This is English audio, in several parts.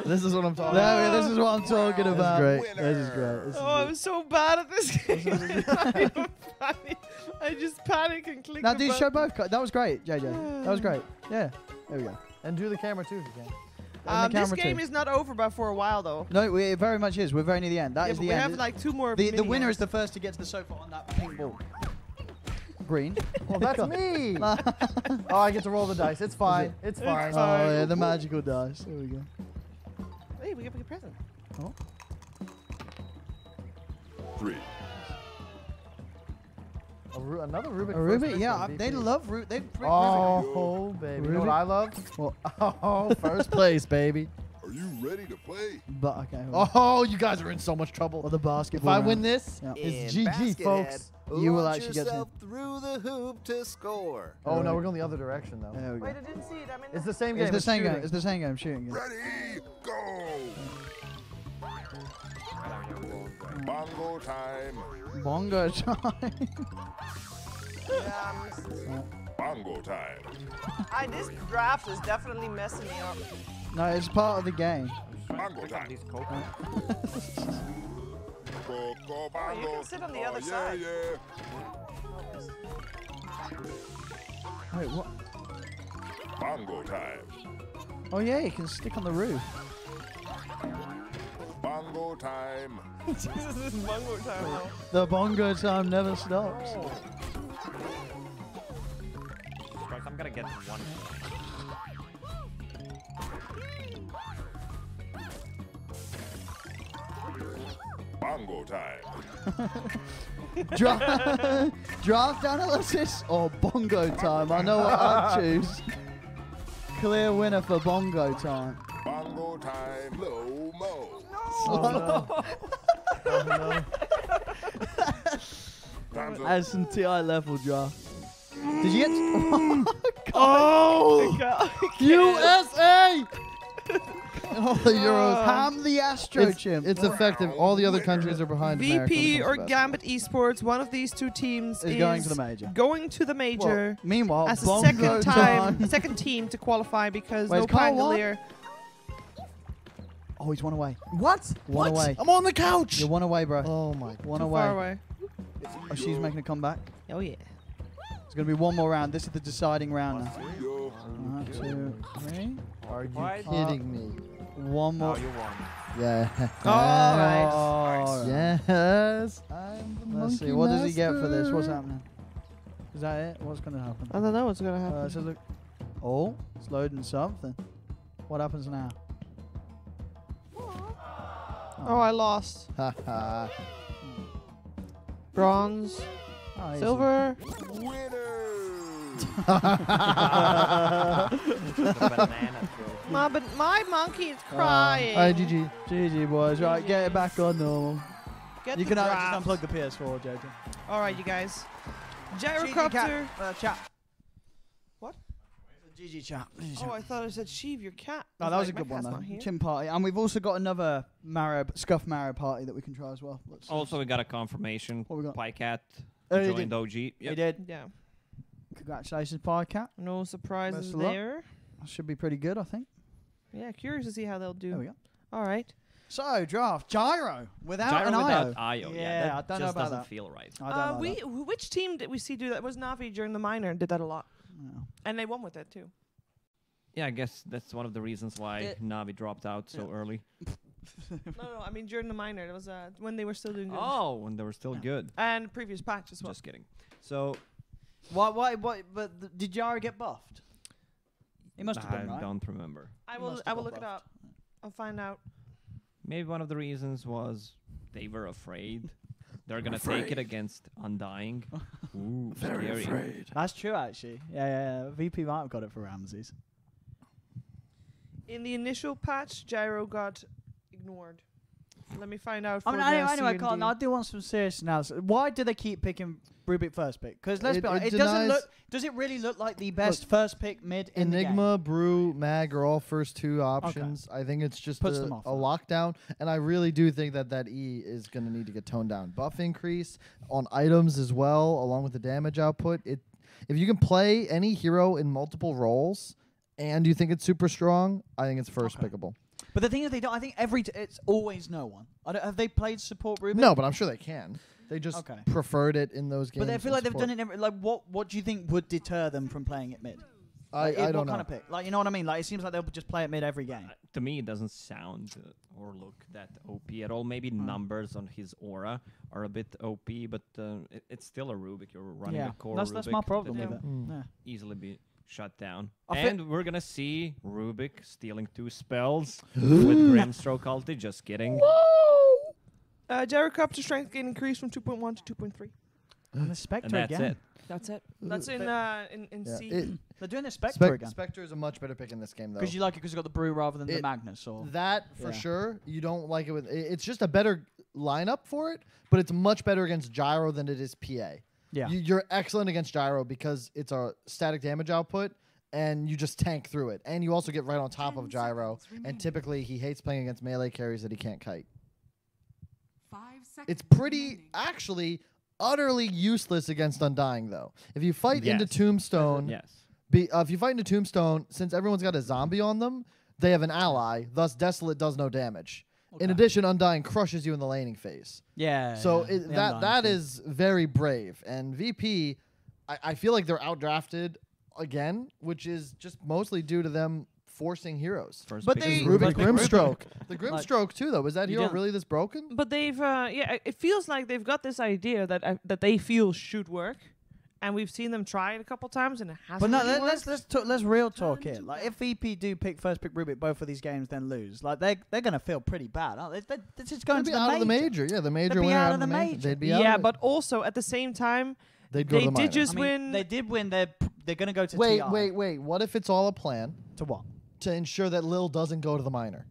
This is what I'm talking about. This is what I'm talking about. This This is great. Oh, I'm so bad at this game. I just panic and click. Now, the do button. show both. That was great, JJ. That was great. Yeah. There we go. And do the camera too if you can. This game is not over by for a while though. No, it very much is. We're very near the end. That Yeah, is but the we end. have like 2 more. The mini winner games. is the first to get to the sofa on that pink ball. Green. Well, that's me. Oh, I get to roll the dice. It's fine. It's fine. Oh, yeah, the magical dice. There we go. Hey, we get a present. Oh. 3. Another Rubik. A Rubik, first yeah, person they VP. love Rubik. They bring Oh, baby. You know what I love? What? Oh, first place, baby. Are you ready to play? But okay. hold on. Oh, you guys are in so much trouble. Or the If basketball. I round. win this, Yeah. it's GG, folks. You will Launch actually get to. yourself through the hoop to score. Oh, no, we're going the other direction, though. There we go. Wait, I didn't see it. I'm in It's the same game. It's the same game. shooting. It's the same game. Shooting. Yeah. Ready, go! Bongo time. Bongo time. Yeah, Bongo time. this draft is definitely messing me up. No, it's part of the game. Bongo time. Coco bongo. you can sit on the Oh, other yeah, side. Yeah. Wait, what? Bongo time. Oh yeah, you can stick on the roof. Bongo time. This is bongo time now. The bongo time never stops. I'm gonna get one. Bongo time. Draft analysis or bongo time? I know what I'd choose. Clear winner for bongo time. Bongo time. Low mo. Oh, no. Time's up. As some TI level draft. Did you get? Oh! USA! All the Euros. Ham the Astro chimp. It's effective. All the other countries are behind America when it VP comes or to Gambit esports, one of these 2 teams Is going to the major. Going to the major Meanwhile, as a bongo second team to qualify because Wait, no is Carl won? Pangolier. Oh, he's one away. What? One away. I'm on the couch. You're one away, bro. Oh my. One Too away. far away. Oh, she's making a comeback. Oh yeah. It's going to be one more round. This is the deciding round now. Yo. 1, 2, 3. Are you What? kidding me? One more. Oh, you won. Yeah. Oh, Yes. I'm the Let's see. monkey What does he get for this? What's master. happening? Is that it? What's going to happen? I don't know what's gonna happen. So look. Oh, it's loading something. What happens now? Oh, I lost. Haha. Bronze, Oh, easy. silver. Winner. The banana throw. My monkey is crying. Alright, GG. GG, boys. Right, get it back on normal. Get You the can just draft. unplug the PS4, JJ. All right, you guys. Gyrocopter. Chat. What? GG chat. Oh, I thought I said Sheev, your cat. No, that was a good one, though. Chin party. And we've also got another Scuff Mario party that we can try as well. Let's see. Also, we got a confirmation. What we got? Pycat Oh, he joined did. OG. He Yep. did. Yeah. Congratulations, Pycat. No surprises Best of luck. there. Should be pretty good, I think. Yeah, curious to see how they'll do. There we go. All right. So, draft. Gyro. Without Gyro an without IO. IO. Yeah, that I don't know just about doesn't that. feel right. I don't know Which team did we see do that? It was Navi during the minor and did that a lot. that. No. And they won with that too. Yeah, I guess that's one of the reasons why Navi dropped out so early. No, I mean during the minor. It was when they were still doing good. Oh, when they were still good. And previous patch as well. Just kidding. So Why, but did Gyro get buffed? He must have I been, right? don't remember. I He will must have got look it buffed. up. I'll find out. Maybe one of the reasons was they were afraid. They're gonna take it against Undying. Ooh, scary. That's true, actually. Yeah. VP might have got it for Ramses. In the initial patch, Gyro got ignored. Let me find out. I mean, for anyway, the Colin, C&D. I do want some serious analysis. Why do they keep picking Rubik first pick? Because let's It- be honest, it it doesn't denies- look. Does it really look like the best first pick mid in the game? Enigma, Brew, Mag are all first 2 options. I think it's just Puts a them off, though. lockdown, and I really do think that E is going to need to get toned down. Buff increase on items as well, along with the damage output. If you can play any hero in multiple roles and you think it's super strong, I think it's first pickable. But the thing is, they don't. I think it's always no one. Have they played support Rubik? No, but I'm sure they can. They just Okay. preferred it in those games. But I feel in like they've support. done it. Like, what do you think would deter them from playing it mid? I Like, don't what know. kind of pick? Like, you know what I mean? Like, it seems like they'll just play it mid every game. To me, it doesn't sound or look that OP at all. Maybe numbers on his aura are a bit OP, but it's still a Rubik. You're running a core that's Rubik my problem that with it. Mm. Yeah. easily be shut down. I And we're gonna see Rubik stealing 2 spells with Grimstroke ulti. Just kidding. Gyrocopter strength gain increased from 2.1 to 2.3. And the Spectre And that's again. it. That's it. That's in Yeah, C. They're doing the Spectre again. Spectre is a much better pick in this game, though. Because you like it because you got the Brew rather than the It- Magnus. Or That for Yeah. sure. You don't like it with. It's just a better lineup for it, but it's much better against Gyro than it is PA. yeah. You're excellent against Gyro because it's a static damage output, and you just tank through it. And you also get right on top of Gyro. And typically, he hates playing against melee carries that he can't kite. 5 seconds. It's pretty, actually, utterly useless against Undying, though. If you fight into Yes. Tombstone, Yes. if you fight into Tombstone, since everyone's got a zombie on them, they have an ally. Thus, Desolate does no damage. In Okay. addition, Undying crushes you in the laning phase. Yeah. So yeah. The that Undying thing. is very brave. And VP, I feel like they're outdrafted again, which is just mostly due to them forcing heroes. First But pick they- is Rubik Rubik. Grimstroke. The Like- Grimstroke, too, though. Is that You hero don't- really this broken? But they've, it feels like they've got this idea that that they feel should work, and we've seen them try it a couple times and it hasn't. But no, really let's worked. let's real talk here. Like, if VP do pick first pick Rubik both of these games, then lose. Like, they're gonna feel pretty bad, aren't they? This is going They'd to be out of the major. Yeah, the major be winner out out of the major. They'd be out Yeah, of it. but also at the same time, They'd go they to the did minor. just I mean, win. They did win. They're gonna go to Wait, TI. wait. What if it's all a plan To what? to ensure that Lil doesn't go to the minor?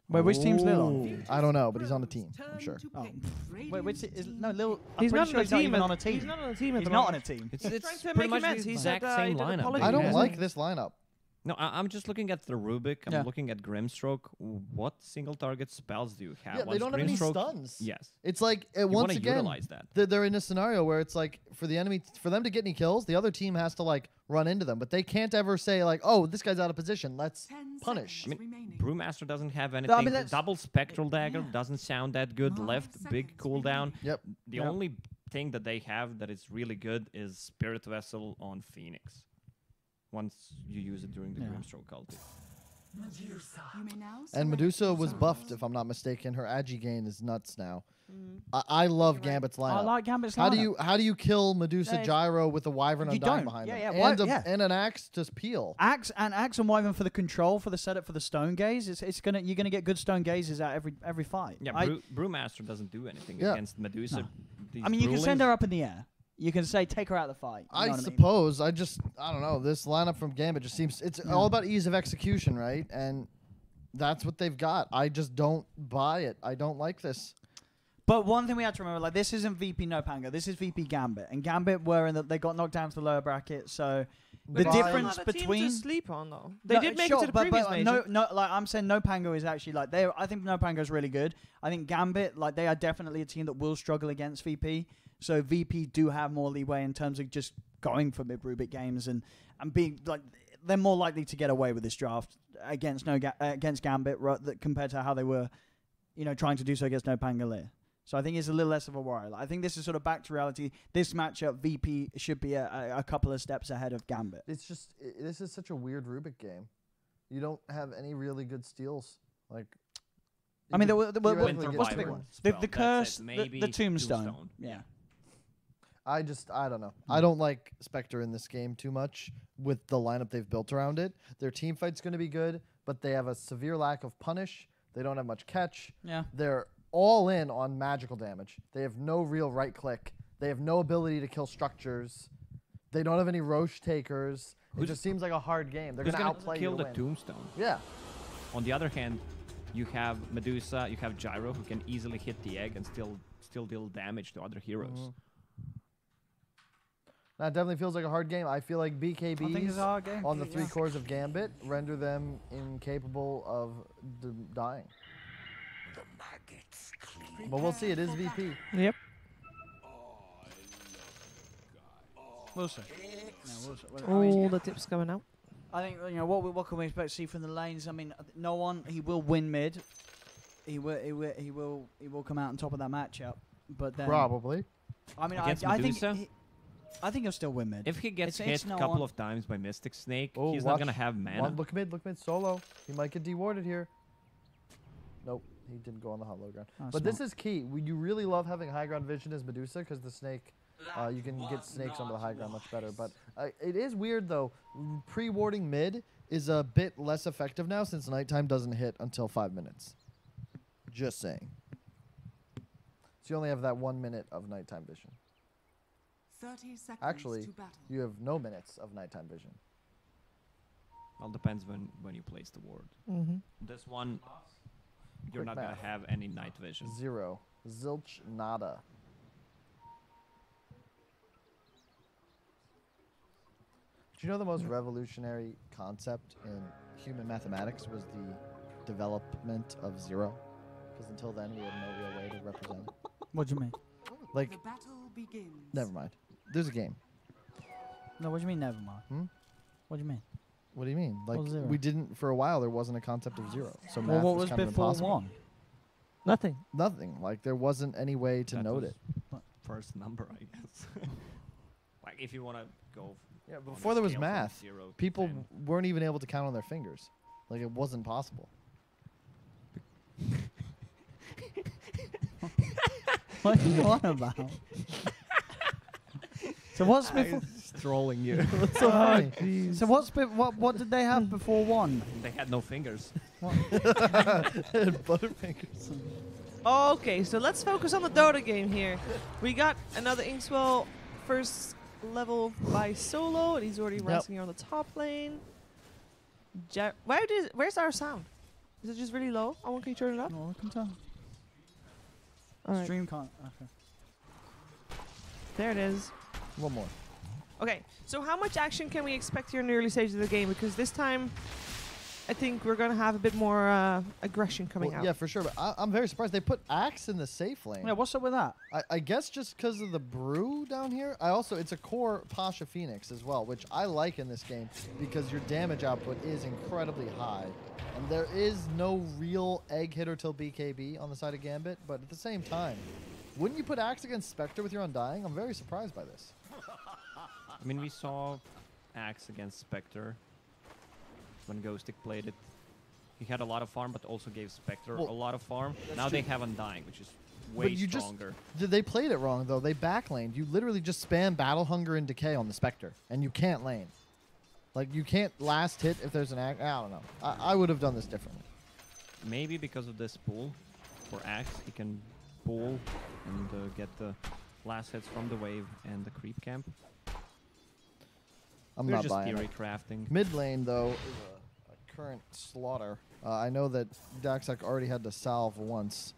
Wait, which team's Lil on? I don't know, but he's on the team. I'm sure. Oh. Wait, which is no Lil? He's I'm not pretty sure on a he's team. not even on a team. He's not on a team at He's the not on moment. a team. It's He's trying to pretty make much amends. the He exact said, same he did lineup. apologize. I don't Yeah. like this lineup. No, I'm just looking at the Rubik. I'm Yeah. looking at Grimstroke. What single target spells do you have? Yeah, they Once don't have any Grimstroke- stuns. Yes. It's like You once want to again, utilize that. they're in a scenario where it's like for the enemy, for them to get any kills, the other team has to like run into them, but they can't ever say like, "Oh, this guy's out of position. Let's punish." I mean, Brewmaster doesn't have anything. that's- Double Spectral Dagger doesn't sound that good. Left big cooldown. Yep. The Yeah. only thing that they have that is really good is Spirit Vessel on Phoenix. Once you use it during the Yeah. Grimstroke ulti. And Medusa was buffed, if I'm not mistaken. Her agi gain is nuts now. I love Gambit's lineup. I like Gambit's How lineup. do you kill Medusa Yeah, Gyro with a Wyvern you Undying don't. behind Yeah, them? yeah, And, yeah. and an axe to peel. Axe and Wyvern for the control for the setup for the stone gaze. You're gonna get good stone gazes out every fight. Yeah, Brewmaster doesn't do anything Yeah. against Medusa. These I mean, you can send Brewlings- her up in the air. You can say take her out of the fight. You know I what mean? suppose. I don't know. This lineup from Gambit just seems it's all about ease of execution, right? And that's what they've got. I just don't buy it. I don't like this. But one thing we have to remember, like, this isn't VP No Pango. This is VP Gambit, and Gambit they got knocked down to the lower bracket. So the But difference Not a team between to sleep on though. They No, did make sure, it to the previous but major. no, like I'm saying, No Pango is actually like they. I think No Pango is really good. I think Gambit, like, they are definitely a team that will struggle against VP. So VP do have more leeway in terms of just going for mid Rubik games and being like they're more likely to get away with this draft against against Gambit compared to how they were, trying to do so against No Pangalir. So I think it's a little less of a worry. Like, I think this is sort of back to reality. This matchup, VP should be a couple of steps ahead of Gambit. It's just this is such a weird Rubik game. You don't have any really good steals. Like, I mean, you could what's theoretically the get big two. one? spell, The that's curse, it. Maybe the tombstone. Tombstone. Yeah. I don't know. I don't like Spectre in this game too much with the lineup they've built around it. Their team fight's going to be good, but they have a severe lack of punish. They don't have much catch. Yeah. They're all in on magical damage. They have no real right click. They have no ability to kill structures. They don't have any Roche takers. It Who's- just seems like a hard game. They're Who's going to gonna outplay kill you to the win. Tombstone? Yeah. On the other hand, you have Medusa, you have Gyro, who can easily hit the egg and still deal damage to other heroes. That definitely feels like a hard game. I feel like I think it's a BKBs hard game. on the three cores of Gambit render them incapable of dying. But we'll see. It is VP. Yep. We'll see. All the tips coming out. I think what can we expect to see from the lanes? I mean, no one. He will win mid. He will come out on top of that matchup. But then Probably. I mean, Against I think Medusa? I think he'll still win mid. If he gets It's hit no a couple one. of times by Mystic Snake, Oh, he's watch. not gonna have mana. Look mid, solo. He might get dewarded here. Nope, he didn't go on the hot low ground. Oh, But this is key. You really love having high ground vision as Medusa because the snake, you can get snakes onto the high ground much better. But it is weird though. Pre-warding mid is a bit less effective now since nighttime doesn't hit until 5 minutes. Just saying. So you only have that 1 minute of nighttime vision. 30 seconds Actually, to battle. you have no minutes of nighttime vision. Well, depends when you place the ward. Mm-hmm. This one, you're Quick not math. gonna have any night vision. 0. Zilch nada. Do you know the most revolutionary concept in human mathematics was the development of 0? Because until then we had no real way to represent it. What do you mean? Like, The battle begins. never mind. There's a game. No, what do you mean? Never mind. Hmm? What do you mean? What do you mean? Like, What's 0? we didn't, for a while, there wasn't a concept of 0. So Well, math what was was kind of before impossible. 1? Nothing. Nothing. Like, there wasn't any way to That note was it. First number, I guess. Like if you wanna go. Yeah, on a before there was scale from math, 0 to people 10. weren't even able to count on their fingers. Like, it wasn't possible. What are you on about? So what's before? trolling you. What's so funny? So what did they have before 1? They had no fingers. Butterfingers. Okay, so let's focus on the Dota game here. We got another Inkswell first level by solo, and he's already resting here on the top lane. Where's our sound? Is it just really low? Can you turn it up? No, I can tell. Alright, Stream can't. Okay. there it is. One more. Okay, so how much action can we expect here in the early stages of the game? Because this time, I think we're going to have a bit more aggression coming out. Yeah, for sure. But I'm very surprised they put Axe in the safe lane. Yeah, what's up with that? I guess just because of the brew down here. It's a core Pasha Phoenix as well, which I like in this game because your damage output is incredibly high. And there is no real egg hitter till BKB on the side of Gambit, but at the same time, wouldn't you put Axe against Spectre with your Undying? I'm very surprised by this. I mean, we saw Axe against Spectre when Ghostic played it. He had a lot of farm, but also gave Spectre a lot of farm. Now they have Undying, which is way stronger. They played it wrong, though. They backlaned. You literally just spam Battle Hunger and Decay on the Spectre, and you can't lane. Like, you can't last hit if there's an Axe. I don't know. I would have done this differently. Maybe because of this pool for Axe, he can pull and get the last hits from the wave and the creep camp. I'm We're not just buying theory it. crafting. Mid lane, though, is a current slaughter. I know that Daxak already had to salve once.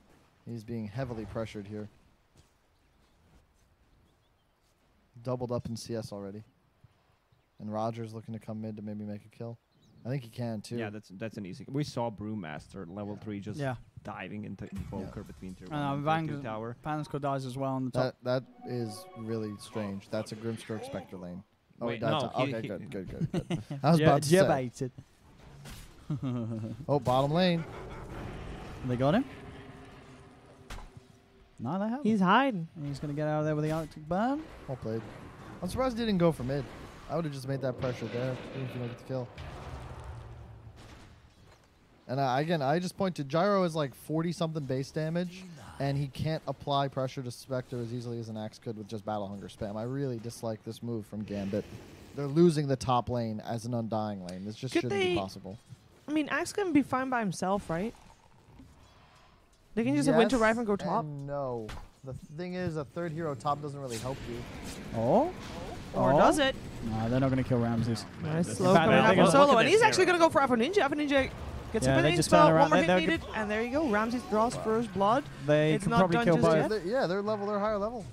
He's being heavily pressured here. Doubled up in CS already. And Roger's looking to come mid to maybe make a kill. I think he can, too. Yeah, that's an easy. We saw Brewmaster level 3 just diving into Invoker between tier 1 and tier 2 tower. Vansko dies as well on the top. That is really strange. That's a Grimstroke Spectre lane. Oh, Wait, that's no, okay, he- good. I was about to say. Jebaited. Oh, bottom lane. They got him? No, they haven't. He's hiding. And he's going to get out of there with the Arctic Burn. Well played. I'm surprised he didn't go for mid. I would have just made that pressure there, even if you don't get the kill. And again, I just point to Gyro is like 40-something base damage, and he can't apply pressure to Spectre as easily as an Axe could with just Battle Hunger spam. I really dislike this move from Gambit. They're losing the top lane as an Undying lane. This just shouldn't be possible. I mean, Axe can be fine by himself, right? They can just have Winter Rifle and go top. No. The thing is, a third hero top doesn't really help you. Oh? Or does it? No, they're not going to kill Ramses. Nice That's slow bad. coming They're out gonna from solo. look at And he's this actually hero. going to go for Afro Ninja. Afro Ninja gets Yeah, a they bit of just spell. turn around. One more hit They're needed. And there you go. Ramses draws first blood. They It's could not probably done kill just both. yet. They're level. They're higher level.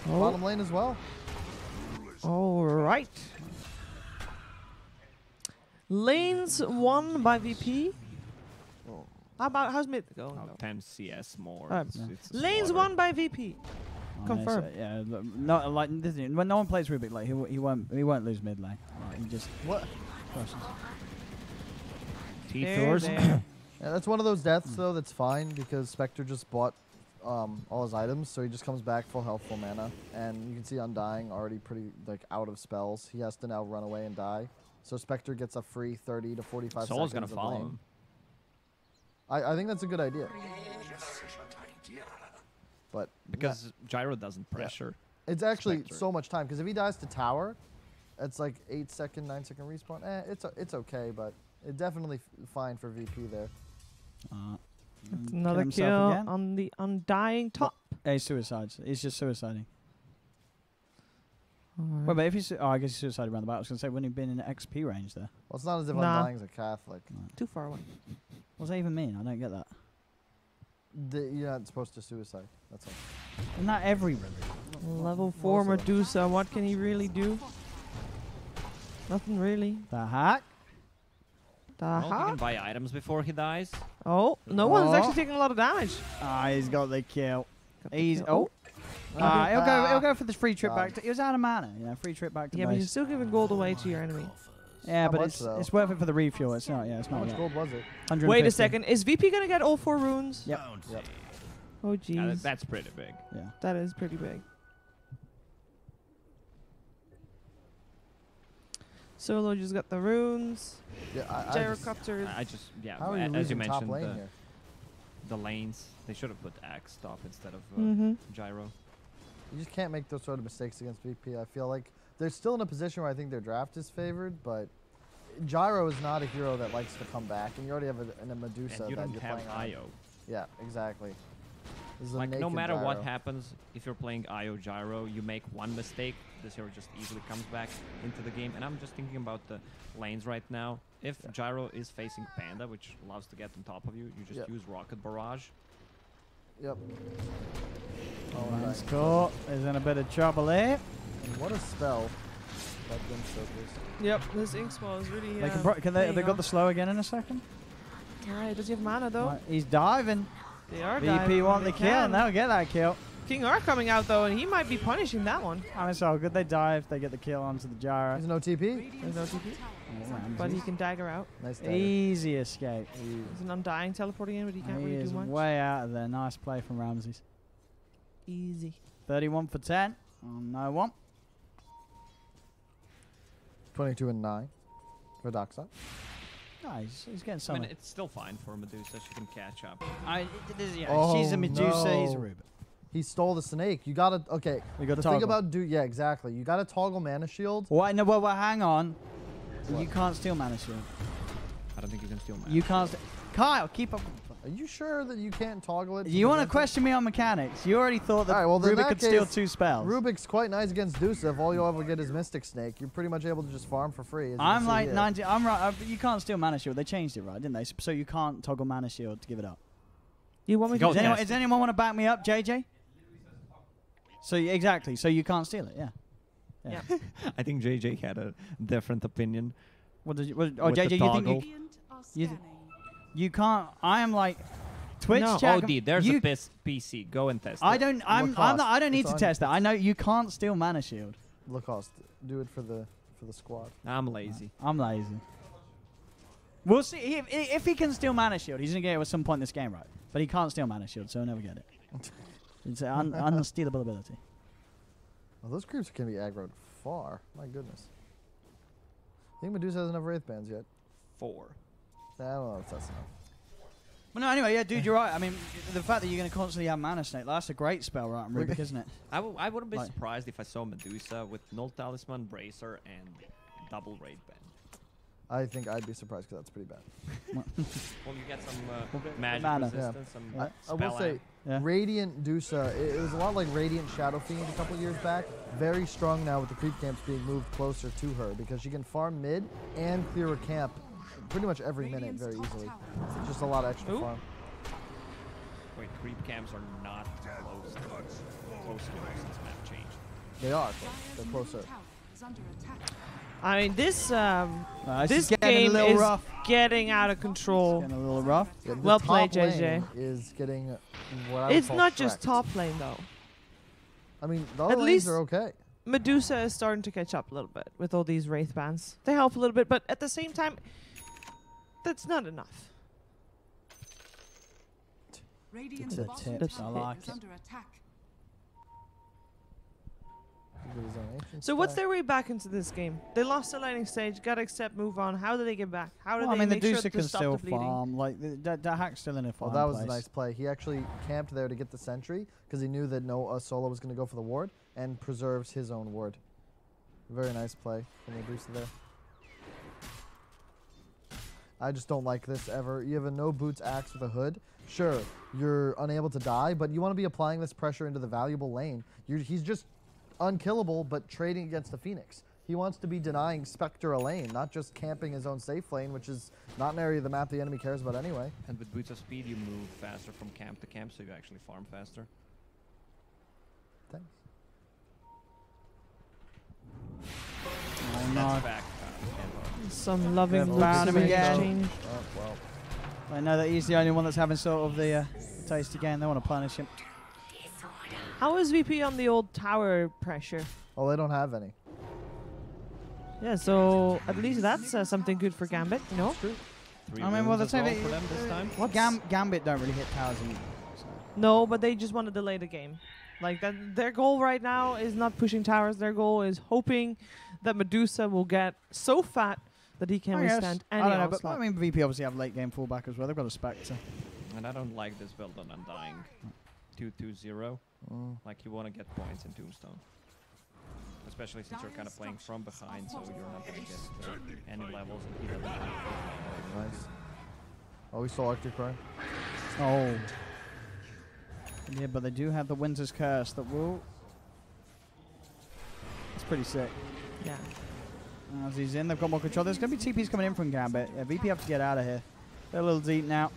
Oh. Bottom lane as well. All right. Lanes won by VP. How's mid going? Oh, 10 CS more. Alright. It's a Lanes slaughter. won by VP. Oh, Confirmed. yeah, no, like this, when no one plays Rubik, like he won't lose mid lane. Like, he just What? questions. T-Thors. Yeah, that's one of those deaths though that's fine because Spectre just bought all his items, so he just comes back full health, full mana, and you can see Undying already pretty like out of spells. He has to now run away and die. So Spectre gets a free 30 to 45 Soul's seconds gonna of follow lane. him. I think that's a good idea. But Because Gyro doesn't pressure. it's actually Spectre. so much time because if he dies to tower, it's like 8-second, 9-second respawn. It's okay, but it's definitely fine for VP there. That's another kill on the Undying top. He suicides. He's just suiciding. Well, but if he's... Oh, I guess he suicided around the back. I was going to say, wouldn't he been in the XP range there? Well, it's not as if Nah. Undying's a Catholic. Too far away. What does that even mean? I don't get that. You're not supposed to suicide. That's all. Isn't that every religion? Level 4 Most of Medusa. What can he really do? Nothing really. The hack? Well, he can buy items before he dies. Oh, no one's Oh. actually taking a lot of damage. Ah, he's got the kill. the He's... kill. Oh. He'll go for this free trip back. He was out of mana. You know, free trip back to Yeah, but you're base. still giving gold away to your enemy. Yeah, How but much, it's though? worth it for the refuel. It's not. Yeah, it's How not. much Yet. gold was it? 150. Wait a second. Is VP going to get all 4 runes? Yep. Yep. Oh, Yeah, jeez. that's pretty big. Yeah. That is pretty big. Solo just got the runes. Yeah, I just, Gyrocopter. I just, yeah, how are you as you losing top mentioned, lane here? the lanes, they should have put Axe top instead of Mm-hmm. Gyro. You just can't make those sort of mistakes against VP. I feel like they're still in a position where I think their draft is favored, but Gyro is not a hero that likes to come back, and you already have a Medusa And you that don't you're have playing on. IO. Yeah, exactly. This is a Like, no naked matter what Gyro. happens, if you're playing IO Gyro, you make one mistake, this hero just easily comes back into the game. And I'm just thinking about the lanes right now. If Gyro is facing Panda, which loves to get on top of you, you just Yep. use Rocket Barrage. Yep. Oh, that's cool. He's in a bit of trouble here. And what a spell that Grimstroke Yep, this Inkswell is really. They can they paying got off. the slow again in a second. Alright, does he have mana though? Right, he's diving. They are VP diving, want the they kill. can. And they'll get that kill. King R coming out though, and he might be punishing that one. I mean, it's all good. They dive. They get the kill onto the gyro. There's no TP. There's no TP, Oh, but he can dagger out. Nice dagger. Easy escape. There's an Undying teleporting in, but he can't He really is do much. way out of there. Nice play from Ramses. Easy. 31 for 10. Oh, no one. 22 and 9 for Doxa. Nice. He's getting I some. mean, it's still fine for Medusa, she can catch up. She's a Oh, Medusa. He's a no. Rubik. He stole the snake. You gotta okay. We got The to thing toggle. about yeah, exactly. You gotta toggle mana shield. What? No, well, hang on. What? You can't steal mana shield. I don't think you can steal mana. You can't. Kyle, keep up. Are you sure that you can't toggle it? You want to prevent it? question me on mechanics? You already thought that Alright, well, then in Rubik that could steal case, 2 spells. Rubik's quite nice against Dusa. If all you'll ever get is Mystic Snake, you're pretty much able to just farm for free. As you can I'm see like here. 90. I'm right. You can't steal mana shield. They changed it, right? Didn't they? So you can't toggle mana shield to give it up. You want me Go to? ahead. Does anyone want to back me up, JJ? So exactly. So you can't steal it. Yeah. Yeah. I think JJ had a different opinion. What did you? With Oh, the JJ, you think toggle. Radiant are You- scanning. you can't? I am like Twitch No. chat. OD, there's you, a PC. Go and test I it. don't. I'm Lacoste. not. I don't need It's to on- test that. I know you can't steal mana shield. Lacoste, do it for the squad. I'm lazy. I'm lazy. We'll see if he can steal mana shield. He's gonna get it at some point in this game, right? But he can't steal mana shield, so he'll never get it. It's an unstealable ability. Well, those creeps can be aggroed far. My goodness. I think Medusa has enough Wraith Bands yet. 4. I don't know if that's enough. Well, no, anyway, yeah, dude, you're right. I mean, the fact that you're going to constantly have Mana Snake, that's a great spell, right, on Rubik, isn't it? I wouldn't be Like- surprised if I saw Medusa with Null Talisman, Bracer, and double Raid Band. I think I'd be surprised because that's pretty bad. Well, you get some bit magic mana. resistance, some I will spell say, amp. Yeah. Radiant Dusa, it was a lot like Radiant Shadow Fiend a couple years back. Very strong now with the creep camps being moved closer to her because she can farm mid and clear a camp pretty much every minute Radiant's very top easily. tower is It's just a under lot of extra Ooh. farm. Wait, creep camps are not close to since map change. They are close. They're closer. tower is under attack. I mean, this This this is getting game a little is rough. getting out of control. Getting a little rough. Yeah, the Well played, top lane JJ. Is getting what I would It's call not just Shrek. top lane though. I mean, the other At lanes least- are okay. Medusa is starting to catch up a little bit with all these Wraith bans. They help a little bit, but at the same time, that's not enough. Radiant's the bottom tips, I tower like is it. under attack. So what's their way back into this game? They lost the laning stage, got to accept, move on. How do they get back? How do Well, I they mean, the make sure Medusa to can stop still the bleeding? farm. Like, that hack's still in a farm Well, that was a place. nice play. He actually camped there to get the sentry because he knew that no solo was going to go for the ward and preserves his own ward. Very nice play from Medusa there. I just don't like this ever. You have a no boots axe with a hood. Sure, you're unable to die, but you want to be applying this pressure into the valuable lane. He's just unkillable, but trading against the Phoenix. He wants to be denying Spectre a lane, not just camping his own safe lane, which is not an area of the map the enemy cares about anyway. And with boots of speed, you move faster from camp to camp, so you actually farm faster. Thanks. Oh, no. That's back. Some loving They've looks found in him again. exchange. Oh, well. I know that he's the only one that's having sort of the taste again. They want to punish him. How is VP on the old tower pressure? Oh, they don't have any. Yeah, so at least that's something good for Gambit, you know? Three I mean, well, runes the as thing for them this time. Gambit don't really hit towers either. So. No, but they just want to delay the game. Like that, their goal right now is not pushing towers. Their goal is hoping that Medusa will get so fat that he can I guess. withstand any I don't know, but onslaught. I mean, VP obviously have late game fallback as well. They've got a Spectre. And I don't like this build on Undying. 2-2-0. Like, you want to get points in Tombstone. Especially since you're kind of playing from behind, so you're not going to get any levels. And he doesn't have Nice. Oh, we saw Arctic Cry. Oh. Yeah, but they do have the Winter's Curse that will... It's pretty sick. Yeah. As he's in, they've got more control. There's going to be TPs coming in from Gambit. Yeah, VP have to get out of here. They're a little deep now.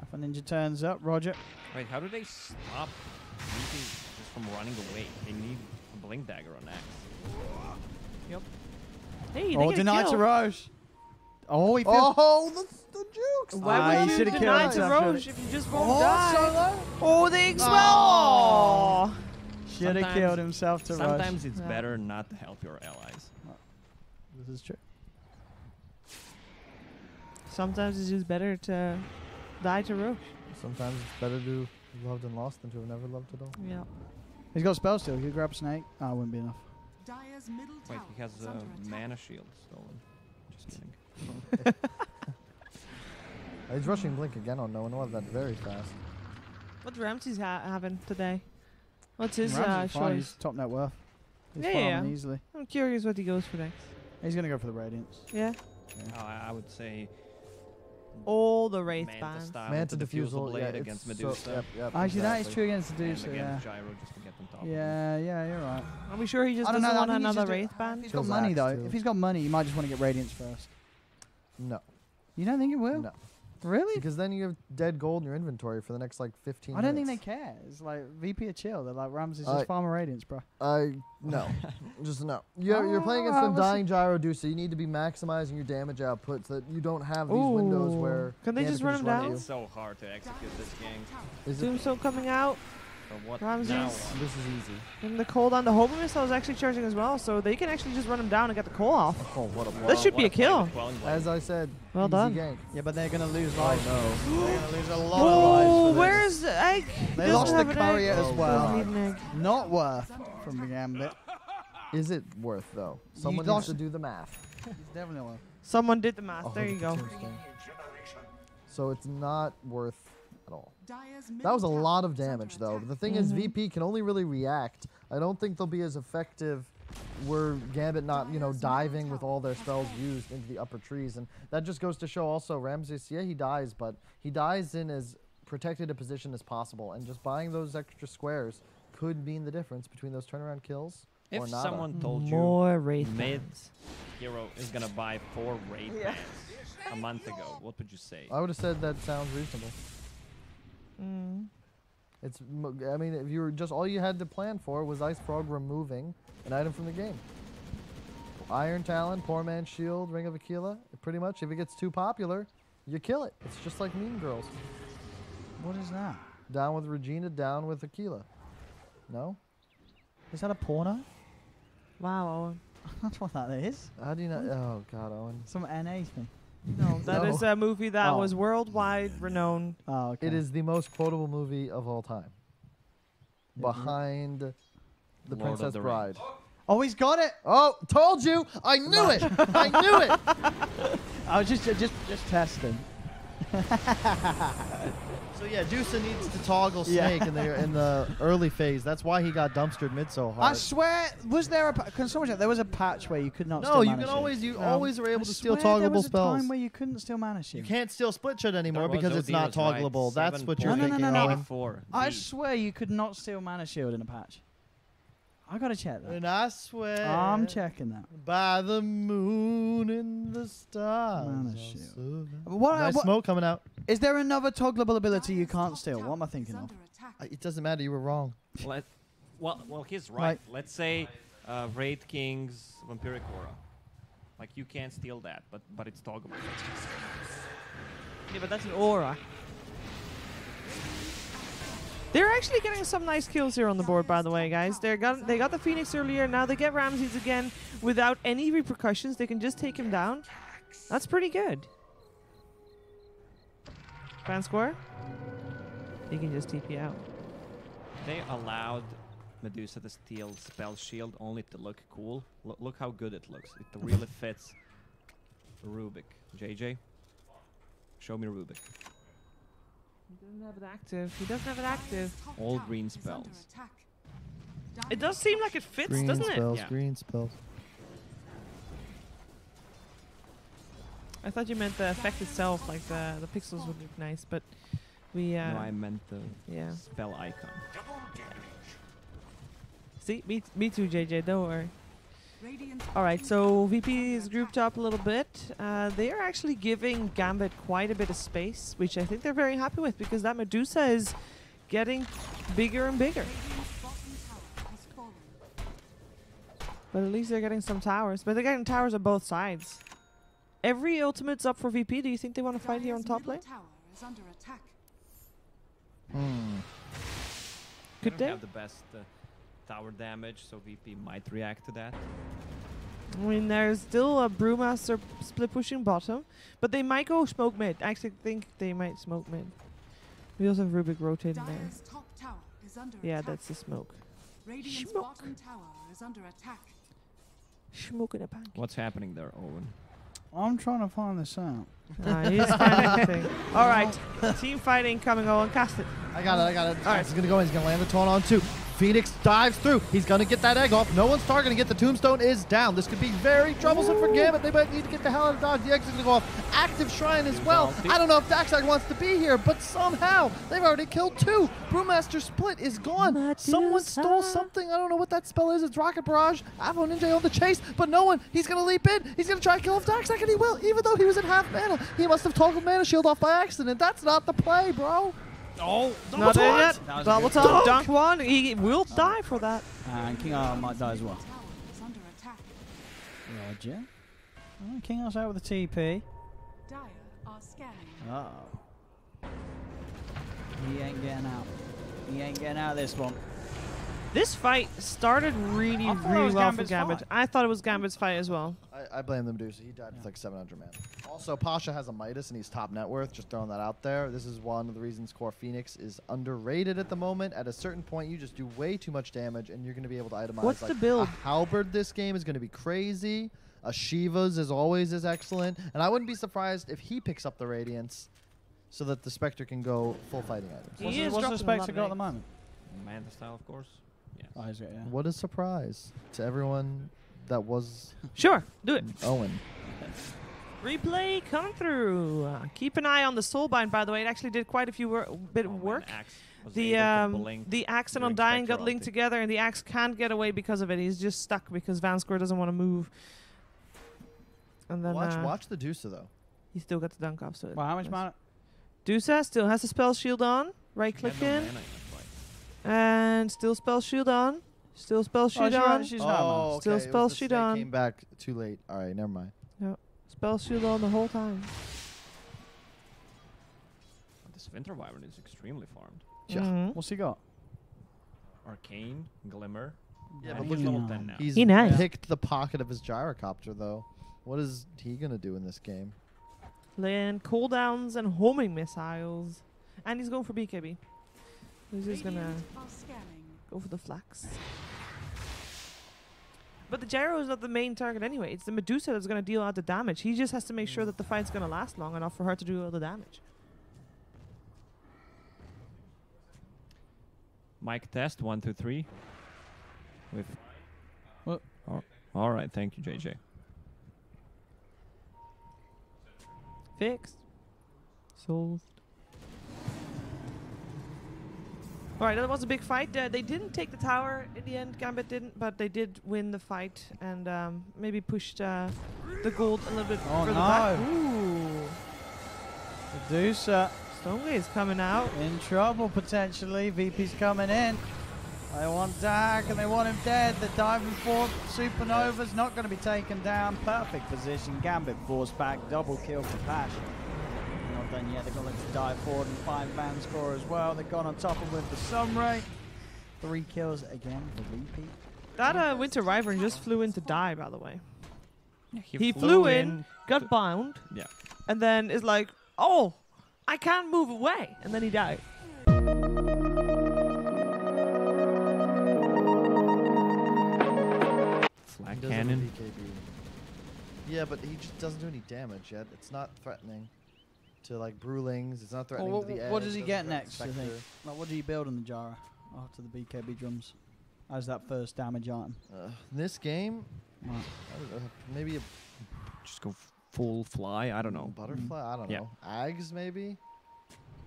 Alpha Ninja turns up. Roger. Wait, how do they stop Reaping just from running away? They need a Blink Dagger on Axe. Yep. Hey, Oh, they denied get a to kill. Roche. Oh, he feels... Oh, the jukes! Why Ah, would he you should've deny killed to himself, Roche should've if you just won't Oh, die? Solo. Oh, the X-Well! Oh. Should have Sometimes- killed himself to Roche. Sometimes it's Yeah. better not to help your allies. This is true. Sometimes it's just better to die to Roche. Sometimes it's better to have loved and lost than to have never loved at all. Yeah. He's got spell still. He could grab Snake. Oh, it wouldn't be enough. Dire's middle Wait, tower he has is a under attack. mana shield stolen. Just kidding. He's rushing Blink again on no one. We'll have that very fast. What Ramsey's having today? What's his Ramsey's fine. He's choice? top net worth. He's Yeah, farming yeah. easily. I'm curious what he goes for next. He's going to go for the Radiance. Yeah. Oh, I would say All the Wraith Manta bands. style Manta with the diffusal, blade yeah, against it's Medusa. So, yep, Actually, that is exactly. true against And Medusa, again, yeah. Gyro just to get them top. Yeah, you're right. Are we sure he just I don't doesn't know, I want think he's another just Wraith band? If he's got Kills money, Axe, though, too. if he's got money, he might just want to get Radiance first. No. You don't think he will? No. Really? Because then you have dead gold in your inventory for the next like 15 I don't minutes. think they care. It's like VP are chill. They're like, Ramsey's I- just farmer Radiance, bro. No. Just no. You're playing against I the was- dying Gyro Dusa. You need to be maximizing your damage output so that you don't have these windows Ooh. where Can they Gambit just run him at down? you. It's so hard to execute this game. Is it, Tombstone coming out. So what Ramses. now? this is easy. And the cooldown, the Homer missile is actually charging as well, so they can actually just run him down and get the call off. Oh, what a That should be a kill. As I said, Well easy done. gank. Yeah, but they're going to lose Oh life. no. They're going to lose a lot Oh, of lives. where's the egg? They Doesn't lost the have an egg. courier as Oh, well. Doesn't need an egg. Not worth from the Gambit. Is it worth though? Someone lost- needs to do the math. It's definitely worth. Someone did the math. Oh, There you go. Tombstone. So it's not worth at all. Dire's That was a middle lot tower of is under damage, though. attack. The thing is, VP can only really react. I don't think they'll be as effective were Gambit not, diving with all their spells used into the upper trees. And that just goes to show also Ramses, yeah, he dies, but he dies in as protected a position as possible. And just buying those extra squares could mean the difference between those turnaround kills or If not. someone told you More Wraith mid bands. hero is gonna buy 4 raid bands a month ago, what would you say? I would have said that sounds reasonable. Mm. I mean, if you were just all you had to plan for was Ice Frog removing an item from the game. Iron Talon, Poor Man's Shield, Ring of Aquila. Pretty much, if it gets too popular, you kill it. It's just like Mean Girls. What is that? Down with Regina, down with Aquila. No? Is that a porno? Wow, Owen. That's what that is. How do you not? Oh God, Owen. Some NA thing. No, that is No. a movie that Oh. was worldwide renowned. Oh, okay. It is the most quotable movie of all time. Behind The Lord of Princess the Bride. Oh, he's got it. Oh, told you! I knew it! I knew it! I was just testing. So yeah, Juicer needs to toggle Yeah. Snake in the early phase. That's why he got dumpstered mid so hard. I swear, was there a? Can someone check? There was a patch where you could not. No, steal you mana can shield. always always are able I to steal swear there toggleable was a spells. time where you couldn't steal mana shield. You can't steal split shot anymore There was because it's not Odira's right, toggleable. That's what you're No, no, no, thinking. no, no. Owen. 7.84. I V. swear you could not steal mana shield in a patch. I gotta check that. And I swear I'm checking that. by the moon and the stars. Mana I'll shield. survive. What, Nice what- smoke coming out. Is there another toggleable ability you can't steal? What am I thinking of? It doesn't matter. You were wrong. Well, he's right. Right. Let's say Raid King's Vampiric Aura. Like you can't steal that, but it's toggleable. Yeah, but that's an aura. They're actually getting some nice kills here on the board, by the way, guys. They got the Phoenix earlier. Now they get Ramses again without any repercussions. They can just take him down. That's pretty good. Fan score? He can just TP out. They allowed Medusa to steal Spell Shield only to look cool. Look how good it looks. It really fits Rubik. JJ, show me Rubik. He doesn't have it active. He doesn't have it active. All green spells. It does seem like it fits, Green doesn't spells. it? Yeah. Green spells. I thought you meant the effect itself, like the pixels would look nice, but we No, I meant the yeah. spell icon. See, me too, JJ. Don't worry. All right, so VP is grouped up a little bit. They are actually giving Gambit quite a bit of space, which I think they're very happy with because that Medusa is getting bigger and bigger. But at least they're getting some towers. But they're getting towers on both sides. Every ultimate's up for VP. Do you think they want to fight here on top lane? They Could don't they? have the best tower damage, so VP might react to that. I mean, there's still a Brewmaster split pushing bottom, but they might go smoke mid. I actually think they might smoke mid. We also have Rubik rotating there. Yeah, that's the smoke. Smoke. Smoke in a pancake. What's happening there, Owen? I'm trying to find this out. He's panicking. All right, team fighting coming on. Cast it. I got it. All right. He's going to go in. He's going to land the taunt on two. Phoenix dives through. He's going to get that egg off. No one's targeting it. The tombstone is down. This could be very troublesome for Gambit. They might need to get the hell out of Dodge. The egg's going to go off. Active Shrine as well. I don't know if Daxag wants to be here, but somehow they've already killed two. Brewmaster Split is gone. Someone stole something. I don't know what that spell is. It's Rocket Barrage. Avo Ninja on the chase, but no one. He's going to leap in. He's going to try to kill off Daxag, and he will, even though he was at half mana. He must have toggled Mana Shield off by accident. That's not the play, bro. Oh, Not there yet. That was a Double good top. Dunk one. He will die for that. And King R might die as well. Roger. Oh, King R's out with a TP. Uh oh. He ain't getting out. He ain't getting out of this one. This fight started really, I thought it really was well for Gambit's Gambit. fight. I thought it was Gambit's fight as well. I blame the Medusa. He died with like 700 mana. Also, Pasha has a Midas and he's top net worth. Just throwing that out there. This is one of the reasons Core Phoenix is underrated at the moment. At a certain point, you just do way too much damage and you're going to be able to itemize. What's like, the build? A Halberd this game is going to be crazy. A Shiva's as always is excellent. And I wouldn't be surprised if he picks up the Radiance so that the Spectre can go full fighting items. He is What's the dropping a Spectre lot of got at the eggs. moment? Manta style, of course. Yes. Oh, he's got, yeah. What a surprise to everyone that was Sure, do it. Owen. Replay come through. Keep an eye on the Soulbind, by the way. It actually did quite a few bit Oh, of man, work. Axe was The able to blink the Axe and during Undying Spectre got linked ulti. together, and the Axe can't get away because of it. He's just stuck because Vanscore doesn't want to move. And then Watch the Dusa, though. he still got the dunk off. So Well, how much mana? Dusa still has a spell shield on. Right She click had no in, mana in that fight. and still spell shield on. Still spell shield on. She's not mana. Still it was spell the sheet snake on. Came back too late. All right, never mind. Spell shield on the whole time. This Winter Wyvern is extremely farmed. Yeah. Mhm. What's he got? Arcane, Glimmer, Yeah, but but he's look level at 10 now. He's He nice. picked the pocket of his gyrocopter, though. What is he going to do in this game? Land cooldowns and homing missiles. And he's going for BKB. He's just gonna Radiant are scanning. go for the flax. But the gyro is not the main target anyway. It's the Medusa that's gonna deal out the damage. He just has to make sure that the fight's gonna last long enough for her to do all the damage. Mic test 1, 2, 3. With. What? All right, thank you, JJ. Fixed. Solved. Alright, that was a big fight. They didn't take the tower in the end. Gambit didn't, but they did win the fight and maybe pushed the gold a little bit Oh, further no. back. Ooh. Medusa Stonegate coming out. in trouble potentially. VP's coming in. They want Dak and they want him dead. The diving fork Supernova's not going to be taken down. Perfect position. Gambit forced back. Double kill for Pash. Not done yet. They've got to dive forward and 5-man score as well. They've gone on top of with the Sunray. 3 kills again for VP. That Winter Wyvern just flew in to die, by the way. Yeah, He flew in, got bound, Yeah. and then is like, oh, I can't move away. And then he died. Flag He does have a cannon. BKB. Yeah, but he just doesn't do any damage yet. It's not threatening to like Brewlings. It's not threatening to the edge. What does he doesn't get threaten next, do you think? Spectre. Like, what do you build on the Jara after the BKB drums? As that first damage item? In this game, Right. I don't know, maybe a Just go full fly. I don't know. butterfly. I don't Yeah. know. Ags maybe.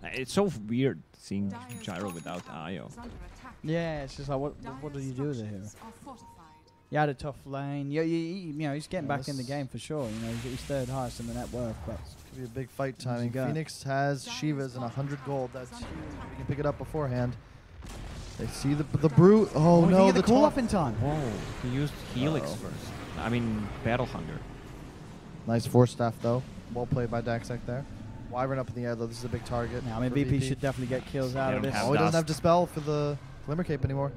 It's so weird seeing Dire's Gyro bottom without tower IO. is under attack. Yeah, it's just like, what do you do with it here? Dire's structures are fortified. He had a tough lane. You know, he's getting Yeah, back in the this- game for sure. You know, he's third highest in the net worth, but Could be a big fight Who's he timing. got? Phoenix has Dire's Shivas and bottom 100 gold. tower is That's under huge. attack. You can pick it up beforehand. They see the brew. Oh he no, didn't the get the call top. off in time. Whoa, he used Helix Uh-oh. first. I mean, Battle Hunger. Nice force staff though. Well played by Daxek there. Wyvern up in the air though. This is a big target. Yeah, I mean, for VP should definitely get kills out of don't this. have Oh, he doesn't have dust. Dispel for the Glimmer Cape anymore.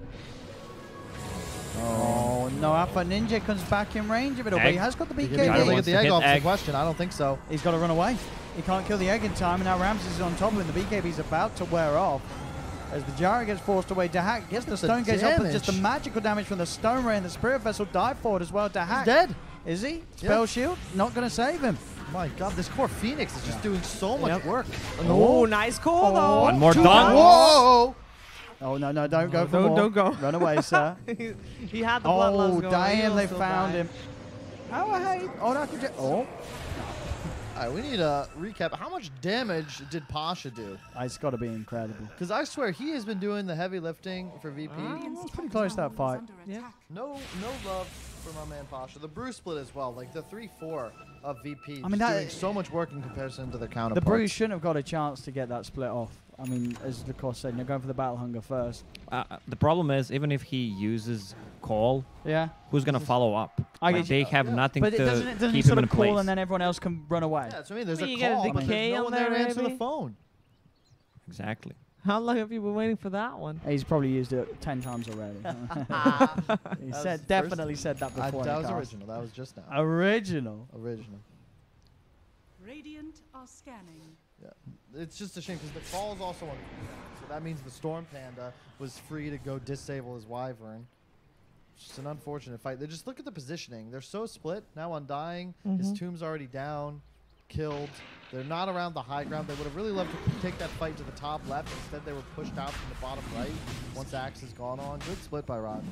Oh no, Alpha Ninja comes back in range of it all, but he Egg. has got the BKB Gyro doesn't BKB. get wants the to egg hit off. Is egg. the question. I don't think so. He's got to run away. He can't kill the egg in time, and now Ramses is on top of him. The BKB's about to wear off. As the Gyro gets forced away, Dahak gets the Look at Stone the Gauge up, but just the damage. magical damage from the Stone Ray and the Spirit Vessel dive forward as well. He's Dahak, dead. is he? Spell Shield, not going to save him. My God, this core Phoenix is just doing so much Yep. work. Oh, nice call, though. One more Two dunk. dunks. Whoa! Oh, no, don't go for Don't- more. don't go. Run away, sir. He had the Oh, bloodlust going. damn, He'll they still found die. him. Oh, hey. Oh, that could All right, we need a recap. How much damage did Pasha do? It's got to be incredible. Because I swear he has been doing the heavy lifting for VP. Radiant's it's pretty top close, that tower is fight. under Yeah. attack. No love for my man Pasha. The Brew split as well. Like the 3-4 of VP. I mean, just that- doing so much work in comparison to their The counterparts. Brews shouldn't have got a chance to get that split off. I mean, as Lacoste said, you're going for the Battle Hunger first. The problem is, even if he uses Call, Yeah. who's gonna follow up? I Like, get they you. have Yeah. nothing But to doesn't he keep sort him in of call place. and then everyone else can run away? Yeah, that's what I mean. There's Well, a you get a call, but decay there's no on one there to there, answer the maybe? phone. Exactly. How long have you been waiting for that one? He's probably used it 10 times already. He That was said, first- definitely said that That before. in was the cast. original. That was just now. Original. Original. Radiant are scanning. It's just a shame because the call is also on. So that means the Storm Panda was free to go disable his Wyvern. It's just an unfortunate fight. They just look at the positioning. They're so split. Now Undying, his Mhm. tomb's already down, killed. They're not around the high ground. They would have really loved to take that fight to the top left. Instead, they were pushed out from the bottom right once Axe has gone on. Good split by Roger.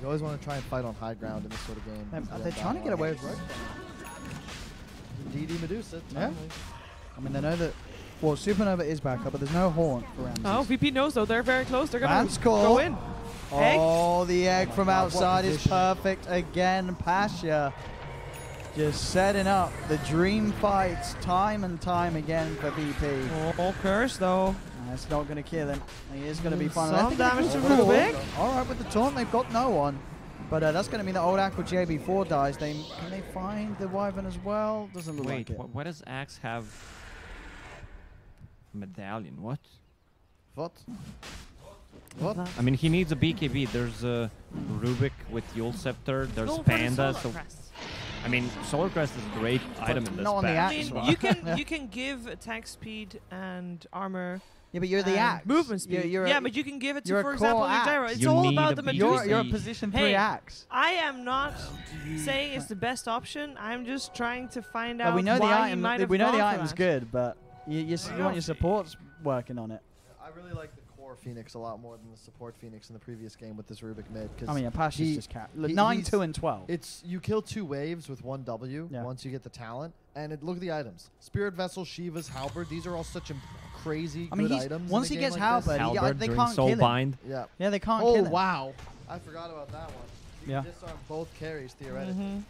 You always want to try and fight on high ground in this sort of game. They're trying to get away with rope. DD Medusa. Yeah. timely. I mean, they know that. Well, Supernova is back up, but there's no Haunt for Ramses. Oh, VP knows, though. They're very close. They're going Lance to call. go in. Egg. Oh, the egg from God, what outside is position. perfect again. Pasha just setting up the dream fights time and time again for VP. Oh, curse, though. That's not going to kill him. He is going to be fine. I Some think damage it's to cool. Rubik. All right, with the taunt, they've got no one. But that's going to mean that old Aqua JB4 dies. Can they find the Wyvern as well? Doesn't look Wait, like it. why does Axe have medallion? What? What? What? That. I mean, he needs a BKB. There's a Rubik with Yule Scepter. There's Go for the Panda. Solar So Crest. I mean, Solar Crest is a great item in this not on the patch. I mean, Actually. you can give attack speed and armor. Yeah, but you're the and axe. movement speed. You're yeah, a, but you can give it to, you're a for example, core your gyro. axe. It's You all need about a the BKB. Medusa. you're a position 3 Hey, axe. I am not saying it's the best option. I'm just trying to find out We know the why he might item. have We know gone the for item's that. good, but you want your supports working on it. I really like the core Phoenix a lot more than the support Phoenix in the previous game with this Rubik mid. I mean, Apache's he- just cat. he- 9, he's- 2, and 12. It's you kill 2 waves with 1 W Yeah. once you get the talent, and look at the items: Spirit Vessel, Sheeva's Halberd. These are all such crazy I mean, good he's- items. once in he a game gets like this. Halberd, Halberd they during can't Soul kill him. Bind. Yeah. Yeah, they can't Oh kill him. wow! I forgot about that one. You Yeah. can disarm both carries theoretically. Mhm.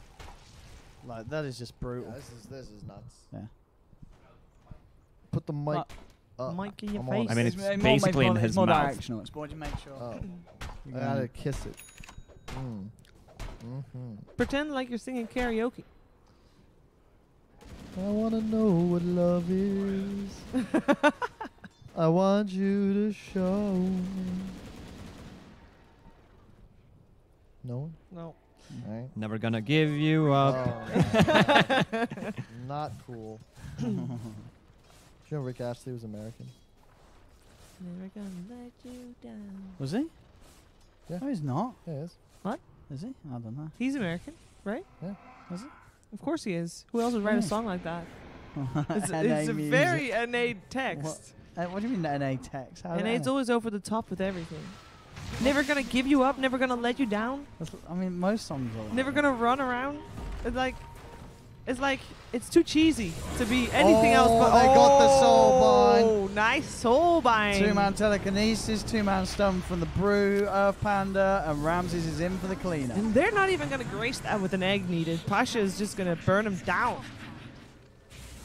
Like that is just brutal. Yeah, this is nuts. Yeah. Put the mic. But- Mic in your I'm on face. it. I mean, it's more- basically in it's his more mouth. directional. It's more to make sure. Oh, you're I gotta going- kiss it. Mm. Mm-hmm. Pretend like you're singing karaoke. I wanna know what love is. I want you to show me. No one? No. Alright. Never gonna give you up. Oh, no. Not cool. Do you know Rick Astley was American? Never gonna let you down. Was he? Yeah. No, he's not. Yeah, he is. Is he? I don't know. He's American, right? Yeah. Is he? Of course he is. Who else would write a Yeah. song like that? It's NA a music. very innate text. What do you mean NA text? How NA's always over the top with everything. Never gonna give you up. Never gonna let you down. I mean, most songs are. like Never that. gonna run around. It's like it's too cheesy to be anything else but. they got the soul bind. Oh, nice soul bind. 2-man telekinesis, 2-man stun from the Brew, Earth Panda, and Ramses is in for the cleanup. And they're not even gonna grace that with an egg needed. Pasha is just gonna burn him down.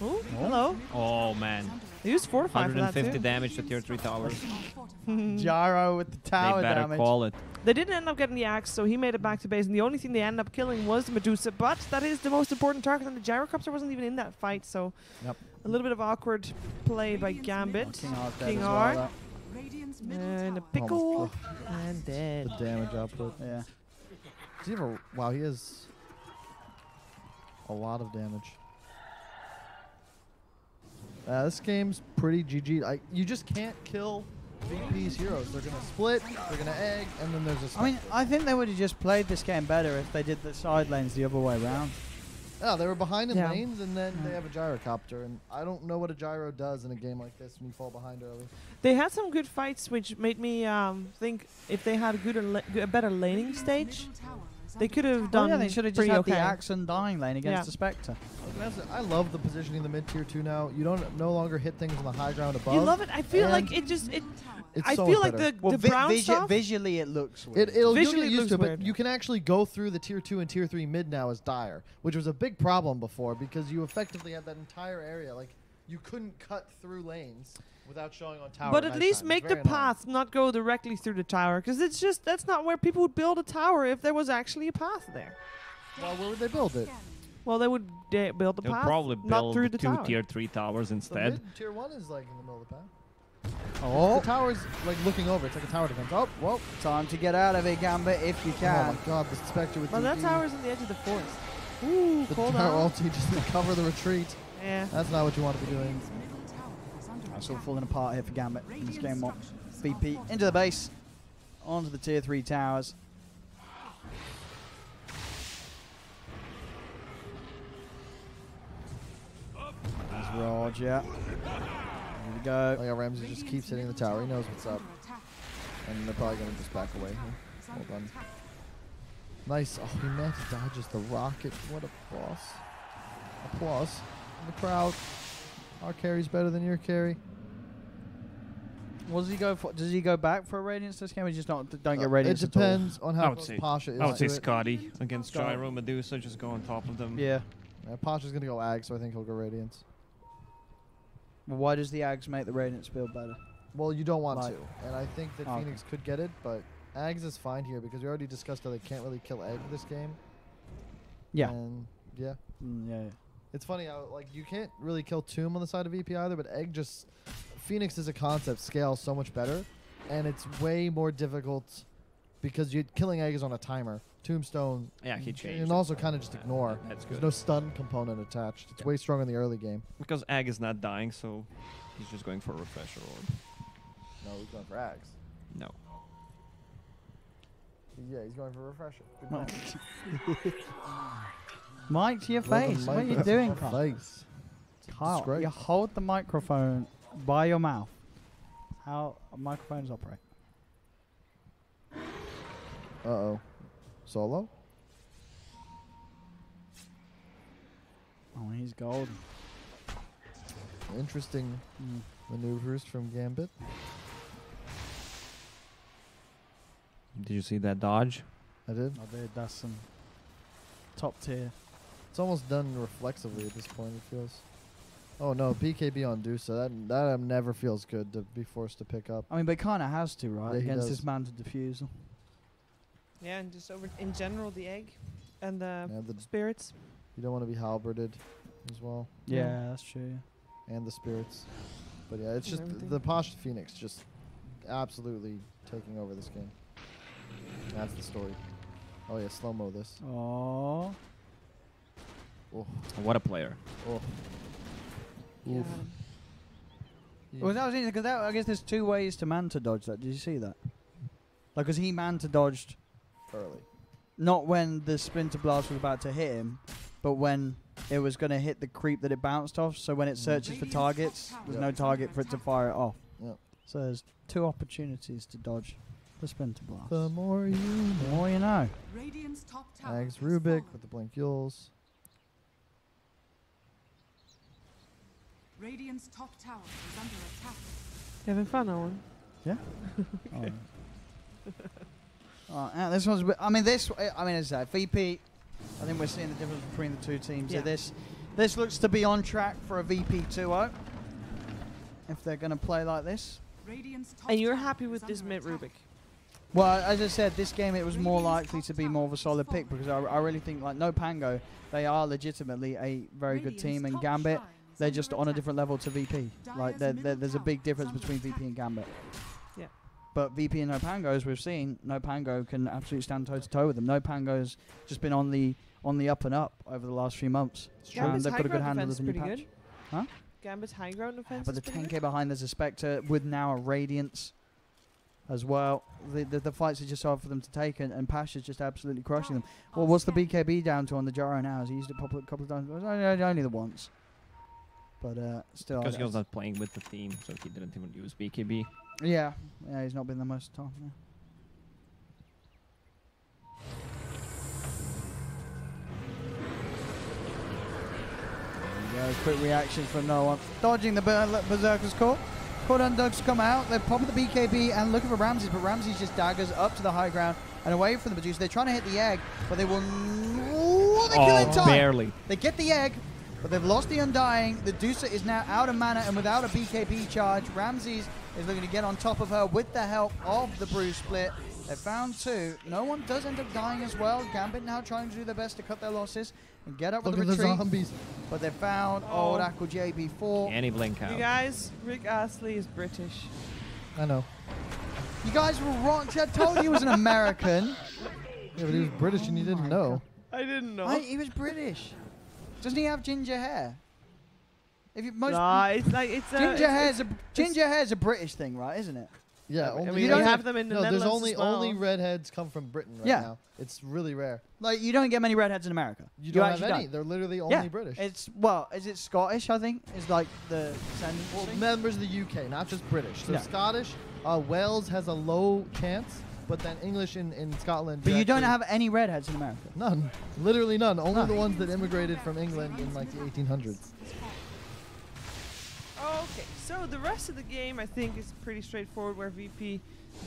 Oh, hello. Oh man, He was fortified for that 150 too. damage to tier 3 towers. Gyro with the They tower better damage. call it. They didn't end up getting the axe, so he made it back to base, and the only thing they ended up killing was the Medusa, but that is the most important target, and the Gyrocopter wasn't even in that fight, so Yep. a little bit of awkward play by Gambit. King R's dead King as R. well, Radiant's middle And a tower pickle, Oh, and dead. The damage output. yeah. Does he have a, wow, he has a lot of damage. This game's pretty GG. You just can't kill VP's heroes. They're gonna split, they're gonna egg, and then there's a. I mean, I think they would have just played this game better if they did the side lanes the other way around. yeah, they were behind in Yeah. lanes, and then they have a gyrocopter, and I don't know what a gyro does in a game like this when you fall behind early. They had some good fights, which made me think if they had a better laning stage, middle tower is they under could have attack. done yeah, they should have just pretty had okay. the Axe and Dying lane against Yeah. the Spectre. I love the positioning in the mid tier 2 now. You don't no longer hit things on the high ground above. You love it. I feel like And it just it. It's I so feel much like better. the brown stuff. Visually, it looks weird. It'll you'll Visually get it used looks to it, weird. but you can actually go through the tier 2 and tier 3 mid now as dire, which was a big problem before because you effectively had that entire area. Like, you couldn't cut through lanes without showing on tower. But at least nighttime. make It's the very annoying. path not go directly through the tower, because it's just that's not where people would build a tower if there was actually a path there. Well, where would they build it? Scanning. Well, they would build the They'll path probably not build through the the 2 tower. tier 3 towers The instead. mid tier 1 is like in the middle of the path. Oh, The tower's like looking over. It's like a tower defense. Oh, whoa. time to get out of it, Gambit, if you Oh can. my god, the Spectre with Well, that DP. tower's in the edge of the forest. Ooh, The cold tower out. ulti just to cover the retreat. Yeah. That's not what you want to be doing. Radiant's middle tower is under That's all attack. falling apart here for Gambit in this game one. VP into the base, onto the tier 3 towers. There's Roger. Here we go. Oh yeah, Ramsey just keeps hitting the tower. He knows what's up. Under attack. And they're probably going to just back away here. Is Well under done. attack. Nice. Oh, he managed to dodges the rocket. What a boss. Applause in the crowd. Our carry's better than your carry. What does he go for? Does he go back for a Radiance this game or just not? Don't get Radiance It at all? depends on I how would close say- Pasha is I would say to it. Scotty against Scotty. Gyro Medusa, just go on top of them. Yeah. Yeah, Pasha's going to go Ag, so I think he'll go Radiance. Well, why does the Ags make the Radiance build better? Well, you don't want Like- to. And I think that Oh, okay. Phoenix could get it, but Ags is fine here because we already discussed how they can't really kill Egg this game. Yeah. And yeah. Yeah. It's funny how, like, you can't really kill Tomb on the side of VP either, but Egg just... Phoenix as a concept scales so much better and it's way more difficult because killing egg is on a timer. Tombstone, Yeah, he changed. and it. also kind of just ignore. That's There's good. no stun component attached. It's Yeah. way stronger in the early game. Because Egg is not dying, so he's just going for a refresher orb. No, he's going for Ags. No. Yeah, he's going for refresher. Good No. man. Mike, to your Hold the face. What are you mic doing, to your Kyle? face. Kyle, disgrace. you hold the microphone by your mouth. How microphones operate. Uh-oh. Solo? Oh, he's golden. Interesting Mm. maneuvers from Gambit. Did you see that dodge? I did. I did. That's some top tier. It's almost done reflexively at this point, it feels. Oh no, BKB on Dusa. That never feels good to be forced to pick up. I mean, but it kind of has to, right? Yeah, he Against does. this mounted diffusal. Yeah, and just over in general, the egg and the Yeah, spirits. you don't want to be halberded as well. Yeah, that's true. And the spirits. But yeah, it's And just everything. the Posh Phoenix just absolutely taking over this game. That's the story. Oh yeah, slow-mo this. Oh. Oh, What a player. oh. Yeah. Oof. Well, that was interesting because I guess there's two ways to manta dodge that. Did you see that? Like, because he manta dodged Early. not when the splinter blast was about to hit him, but when it was going to hit the creep that it bounced off. So when it searches for targets, there's Yep. no target for it to fire it off. Yep. So there's two opportunities to dodge the splinter blast. The more you The know. more you know. Radiant's top tower Ags has Rubik fallen. with the blink Yules. Radiant's top tower is under attack. You having fun, Owen? This one's. I mean, this. I mean, as I say, VP. I think we're seeing the difference between the two teams. Yeah. This looks to be on track for a VP 2-0. If they're going to play like this. Radiant's top And you're tower happy is with this under mid attack. Rubik? Well, as I said, this game it was more likely to be more of a solid pick because I really think like no Pango, they are legitimately a very good team, and Gambit they're just on a different level to VP. Like there's a big difference between VP and Gambit. Yeah. But VP and No Pango, as we've seen, No Pango can absolutely stand toe to toe with them. No Pango's just been on the up and up over the last few months. Gambit's they've high got a good ground handle defense of the is new pretty patch. good. Huh? Gambit's high ground defense But the is pretty 10k good. behind there's a Spectre with now a Radiance as well. The fights are just hard for them to take, and Pasha's just absolutely crushing them. Well, what's the BKB down to on the Gyro now? Has he used it a couple of times? Only the once. But still. Because he was not playing with the team, so he didn't even use BKB. Yeah, he's not been the most top. Yeah. There you go, quick reactions from no one. Dodging the Berserker's call. Caught Undogs come out. They're popping the BKB and looking for Ramses, but Ramses just daggers up to the high ground and away from the Medusa. They're trying to hit the egg, but they will. Ooh, they kill in time. Barely. They get the egg, but they've lost the Undying. The Medusa is now out of mana and without a BKB charge. Ramses is looking to get on top of her with the help of the Bruise Split. They found two. No one does end up dying as well. Gambit now trying to do their best to cut their losses and get up with Look the at the retreat. zombies. But they found old Aqua JB4. Any blink out. You guys, Rick Astley is British. I know. You guys were wrong. I told you he was an American. Yeah, but he was British and you didn't know. I didn't know. He was British. Doesn't he have ginger hair? If you most Nah, it's like it's ginger hair is a British thing, right? Isn't it? Yeah, I only mean, you you don't have them in the no, there's Netherlands only as well. redheads come from Britain right Yeah. now. It's really rare. Like you don't get many redheads in America. You don't have actually any. don't. They're literally only Yeah, British. Is it Scottish? I think is like the ascendancy. Well, members of the UK, not just British. So Yeah. Scottish, Wales has a low chance, but then English in Scotland. But you don't actually- have any redheads in America. none. Literally none. Only None. the ones that immigrated from England in like the 1800s. Okay, so the rest of the game I think is pretty straightforward where VP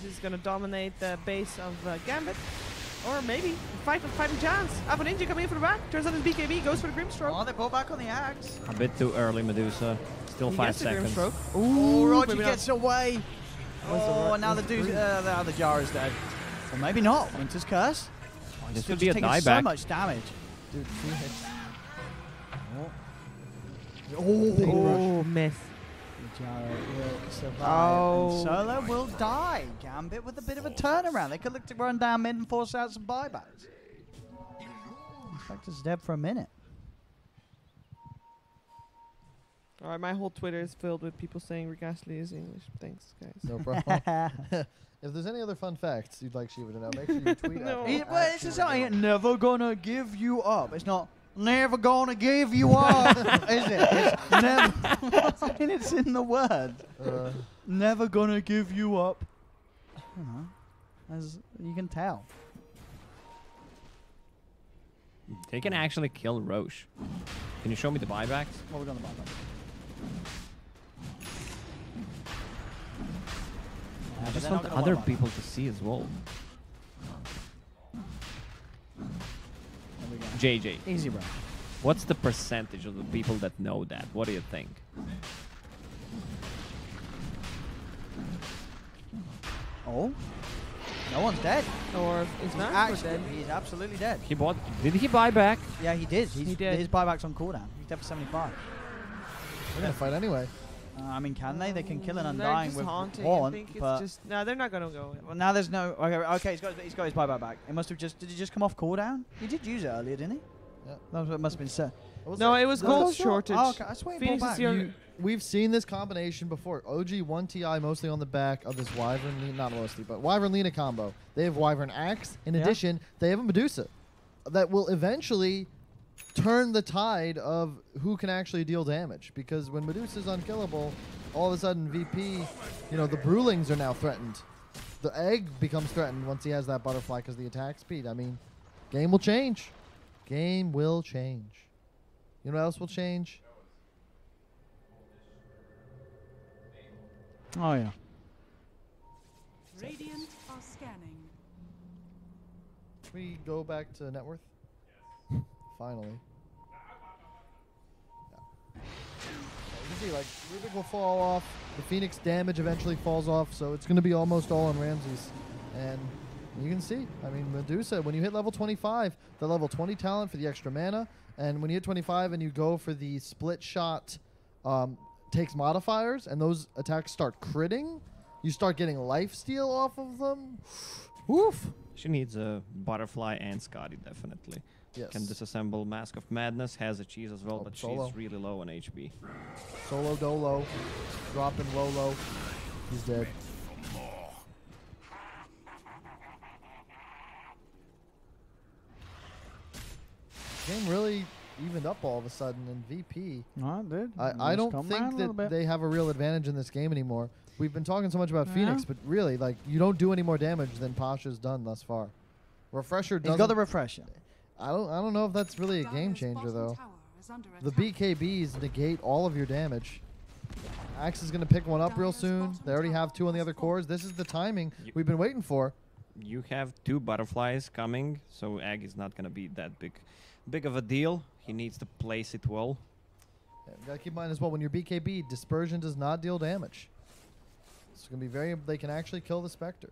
is going to dominate the base of Gambit. Or maybe fighting chance. Alpha Ninja coming in from the back. Turns on his BKB, goes for the Grimstroke. Oh, they pull back on the axe. A bit too early, Medusa. Still He 5 gets the seconds. Grimstroke. Ooh, Roger maybe not. gets away. Oh, now the dude, now the jar is dead. Or maybe not. Winter's Curse. Oh, he's This still could be just a taking so dieback. much damage. Dude, Phoenix. Oh, miss. will survive. Oh. And Solo will die. Gambit with a bit of a turnaround. They could look to run down mid and force out some buybacks. Spectre's dead for a minute. All right, my whole Twitter is filled with people saying Rigasly is English. Thanks, guys. No problem. If there's any other fun facts you'd like Sheever to know, make sure you tweet No. at It, at well, it's Sheever just to like, know. never gonna give you up. It's not never gonna give you up, is it? It's never. I mean, it's in the word. Never gonna give you up. You know, as you can tell. They can actually kill Roche. Can you show me the buybacks? What we got on the bottom? I just want other people to see as well. There we go. JJ, Easy run. what's the percentage of the people that know that? What do you think? Oh, no one's dead. Or is He's not actually, dead. he's absolutely dead. He bought. Did he buy back? Yeah, he did. He did. His buyback's on cooldown. He's dead for 75. We're gonna fight anyway. I mean, can they? They can kill an They're Undying just with haunting. one, I think but it's just no, they're not gonna go. well, now there's no. Okay, he's got his buyback back. It must have just. Did he just come off cooldown? He did use it earlier, didn't he? Yeah. That was what must have been set. No, it was gold Gold shortage. Oh, okay. I swear he bought Phoenix is back. your. We've seen this combination before. OG 1TI mostly on the back of this Wyvern, not mostly, but Wyvern Lina combo. They have Wyvern Axe. In Yeah. addition, they have a Medusa that will eventually turn the tide of who can actually deal damage. Because when Medusa's unkillable, all of a sudden VP, you know, the Brewlings are now threatened. The egg becomes threatened once he has that butterfly because the attack speed. I mean, game will change. Game will change. You know what else will change? Oh yeah. Radiant are scanning. Can we go back to net worth? Finally. Yeah. You can see, like, Rubik will fall off. The Phoenix damage eventually falls off, so it's going to be almost all on Ramses. And you can see, I mean, Medusa, when you hit level 25, the level 20 talent for the extra mana, and when you hit 25 and you go for the split shot, takes modifiers, and those attacks start critting, you start getting lifesteal off of them. Woof. She needs a butterfly and Scotty definitely. Yes. Can disassemble Mask of Madness, has a cheese as well, Oh, but solo. she's really low on HP. Solo Dolo, dropping Lolo. He's dead. Game really evened up all of a sudden in VP. Alright, dude. I don't think that they have a real advantage in this game anymore. We've been talking so much about Yeah. Phoenix, but really, like, you don't do any more damage than Pasha's done thus far. Refresher He's doesn't. got the refresher. I don't know if that's really a game Dire's changer bottom though. tower is under The attack. BKBs negate all of your damage. Axe is going to pick one up real soon. They already have two on the other cores. This is the timing Yep. we've been waiting for. You have two butterflies coming, so Egg is not gonna be that big of a deal. He needs to place it well. Yeah, you gotta keep in mind as well, when you're BKB, dispersion does not deal damage. It's gonna be they can actually kill the Spectre.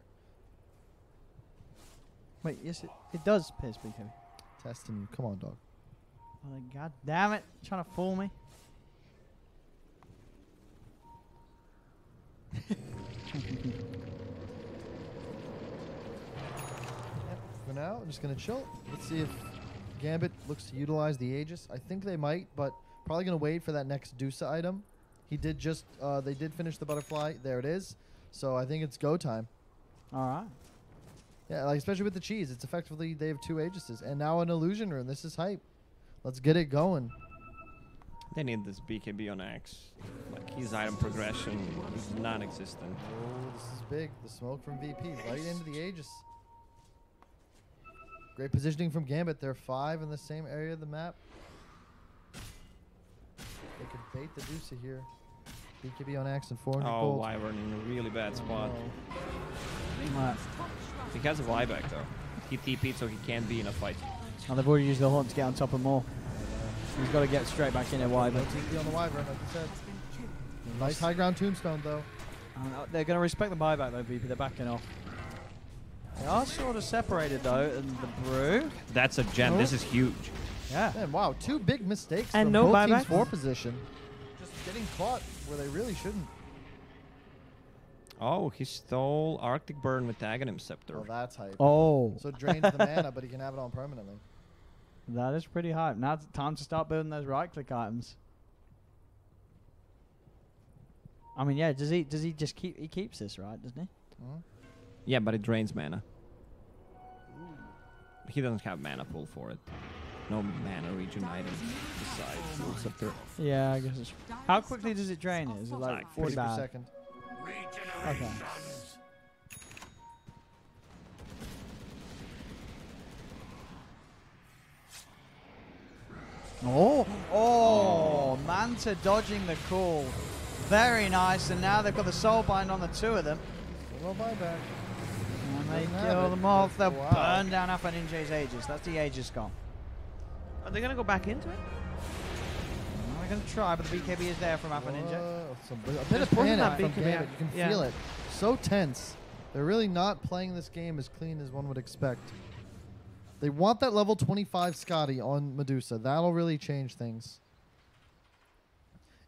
Wait, yes, it does pierce BKB. Testing you. Come on, dog. Oh, God damn it. Trying to fool me. For now, I'm just gonna chill. Let's see if Gambit looks to utilize the Aegis. I think they might, but probably gonna wait for that next Dusa item. He did just, they did finish the butterfly. There it is. So I think it's go time. Alright. Yeah, like especially with the cheese, it's effectively they have two Aegises and now an illusion rune. This is hype. Let's get it going. They need this BKB on Axe. Like his item progression is non-existent. Oh, this is big. The smoke from VP right into the Aegis. Great positioning from Gambit. They're 5 in the same area of the map. They could bait the Dusa here. BKB on Axe and 400 Oh, gold. Wyvern in a really bad spot. Alright. He has a buyback though. He TP'd so he can't be in a fight. And they've already used the Haunt to get on top of more. He's got to get straight back in there, No Wyvern. TP on the Wyvern, like you said. Has been killed. Nice high ground tombstone, though. They're going to respect the buyback, though, VP. They're backing off. They are sort of separated, though, in the brew. That's a gem. This is huge. Yeah. Man, wow, 2 big mistakes And from no both teams' buybacks? 4 position. just getting caught where they really shouldn't. Oh, he stole Arctic Burn with Aghanim Scepter. Oh, that's hype. Oh, So it drains the mana, but he can have it on permanently. that is pretty hype. Now it's time to start building those right-click items. I mean, yeah. Does he just keep? He keeps this, right? Doesn't he? Yeah, but it drains mana. He doesn't have mana pool for it. No mana regen item besides Dual Scepter. Yeah, I guess it's. How quickly does it drain it? Is it like Like 40 per bad? second. Okay. Oh, Manta dodging the call. Very nice, and now they've got the Soulbind on the two of them. No buyback. And they Doesn't have kill it. them off. They'll Wow. burn down Alpha Ninja's Aegis. That's the Aegis gone. Are they gonna go back into it? Well, they're going to try, but the BKB is there from Alpha Ninja. A bit of Just wasn't panic that from BKB. Gambit. You can Yeah. feel it. So tense. They're really not playing this game as clean as one would expect. They want that level 25 Scotty on Medusa. That'll really change things.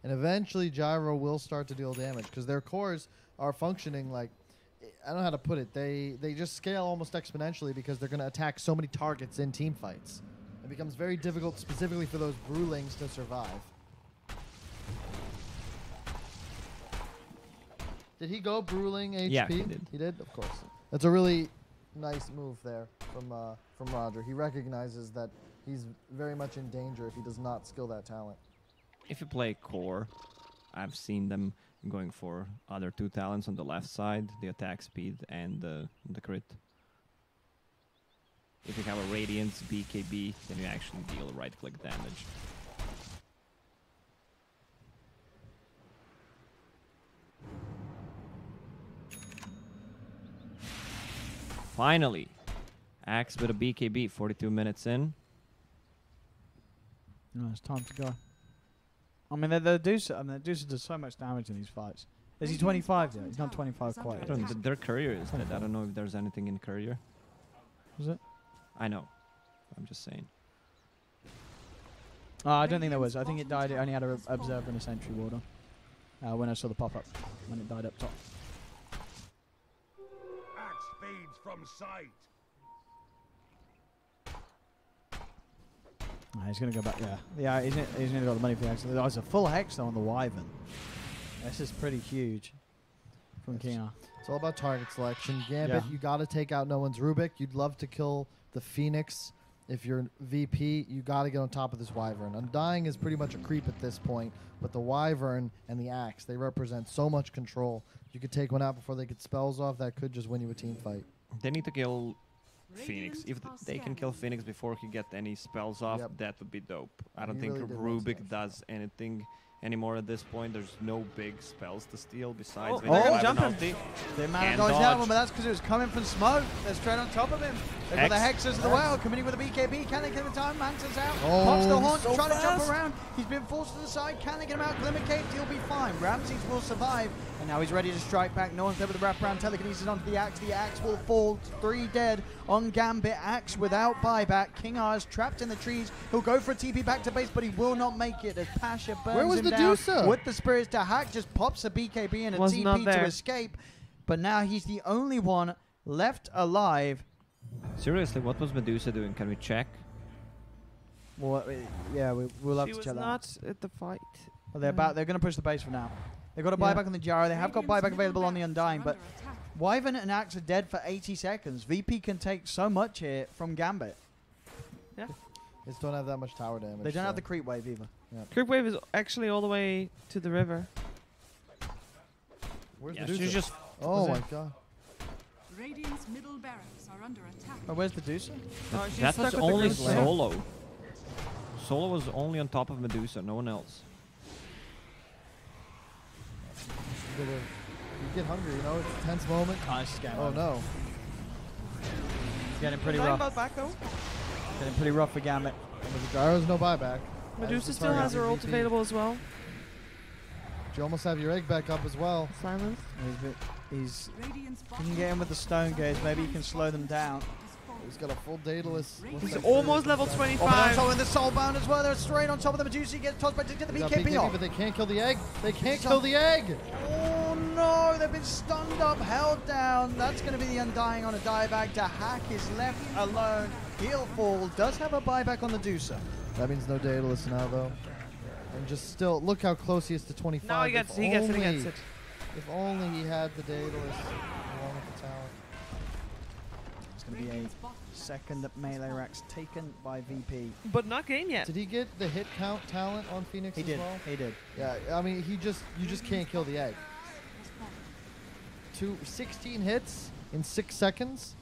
And eventually Gyro will start to deal damage because their cores are functioning like, I don't know how to put it. They just scale almost exponentially because they're going to attack so many targets in team fights. It becomes very difficult specifically for those Brewlings to survive. Did he go Brewling HP? Yeah, he did. He did, of course. That's a really nice move there from Roger. He recognizes that he's very much in danger if he does not skill that talent. If you play core, I've seen them going for other two talents on the left side, the attack speed and the crit. If you have a Radiance BKB, then you actually deal right-click damage. Finally, Axe with a BKB, 42 minutes in. No, it's time to go. I mean, the Deuce does so much damage in these fights. Is he 25 yet? He's not 25 quite. I don't, their courier is it? I don't know if there's anything in courier. Is it? I know. I'm just saying. I don't think there was. I think it died. It only had an observer and a sentry ward on. When I saw the pop-up, when it died up top. Axe fades from sight. He's going to go back. Yeah, he's going to got the money for the Hex. There's a full Hex though on the Wyvern. This is pretty huge from King R. It's all about target selection. Gambit, Yeah. you got to take out no one's Rubik. You'd love to kill the Phoenix. If you're VP, you got to get on top of this Wyvern. Undying is pretty much a creep at this point, but the Wyvern and the Axe, they represent so much control. You could take one out before they get spells off. That could just win you a team fight. They need to kill Phoenix. If they can kill Phoenix before he get any spells off, Yep. that would be dope. I He don't think really did want Rubik spells. does anything anymore at this point. There's no big spells to steal besides Oh, maybe they're Wyvern jumping. ulti. The man And dodged that dodge. one, but that's because it was coming from smoke. They're straight on top of him. They've got the Hex. Hexers of the world coming in with a BKB. Can they get the time? Manta's out. Oh, Pops the horn, so trying to jump fast. around. He's been forced to the side. Can they get him out? Glimmer Cape, he'll be fine. Ramses will survive. And now he's ready to strike back. No one's there with the wraparound telekinesis onto the Axe. The Axe will fall. 3 dead on Gambit. Axe without buyback. King R is trapped in the trees. He'll go for a TP back to base, but he will not make it as Pasha burns Where was him the down Deucer? with the spirits to hack. Just pops a BKB and a Was not TP to there. escape. But now he's the only one left alive. Seriously, what was Medusa doing? Can we check? Well, yeah, we'll have She to was check that. not at the fight. Well, they're going to push the base for now. They've got a buyback on the Gyro. They have got buyback available on the Undying, but Wyvern and Axe are dead for 80 seconds. VP can take so much here from Gambit. They just don't have that much tower damage. They don't have so- the creep wave either. Creep wave is actually all the way to the river. Where's Yeah, Medusa? she's just Oh Was my it? god. Radiant's middle barracks are under attack. Oh, where's the Deucer? Oh, she's that was stuck with the only creep wave. Solo. Solo was only on top of Medusa, no one else. You get hungry, you know? It's a tense moment. Nice game. Oh no. Getting pretty Talking rough. about back though. Getting pretty rough for Gambit. With the Gyro's no buyback. Medusa still has her ult available as well. You almost have your egg back up as well. Silence. He's Radiant's he can get in with the stone gaze. Maybe he can slow them down. He's got a full Daedalus. He's almost level Oh, but on 25. top of the Soulbound as well. They're straight on top of the Medusa. He gets tossed back to get the They got BKB off. but they can't kill the egg. They can't kill the egg. Oh no, they've been stunned up, held down. That's going to be the Undying on a dieback. Dahak is left alone. He'll fall. Does have a buyback on the Medusa. That means no Daedalus now, though. And just still, look how close he is to 25. Now he gets it, he gets it. If only he had the Daedalus along with the talent. It's going to be a second melee racks taken by VP. But not game yet. Did he get the hit count talent on Phoenix He as did. well? He did. Yeah, I mean, you just can't kill the egg. 16 hits in 6 seconds.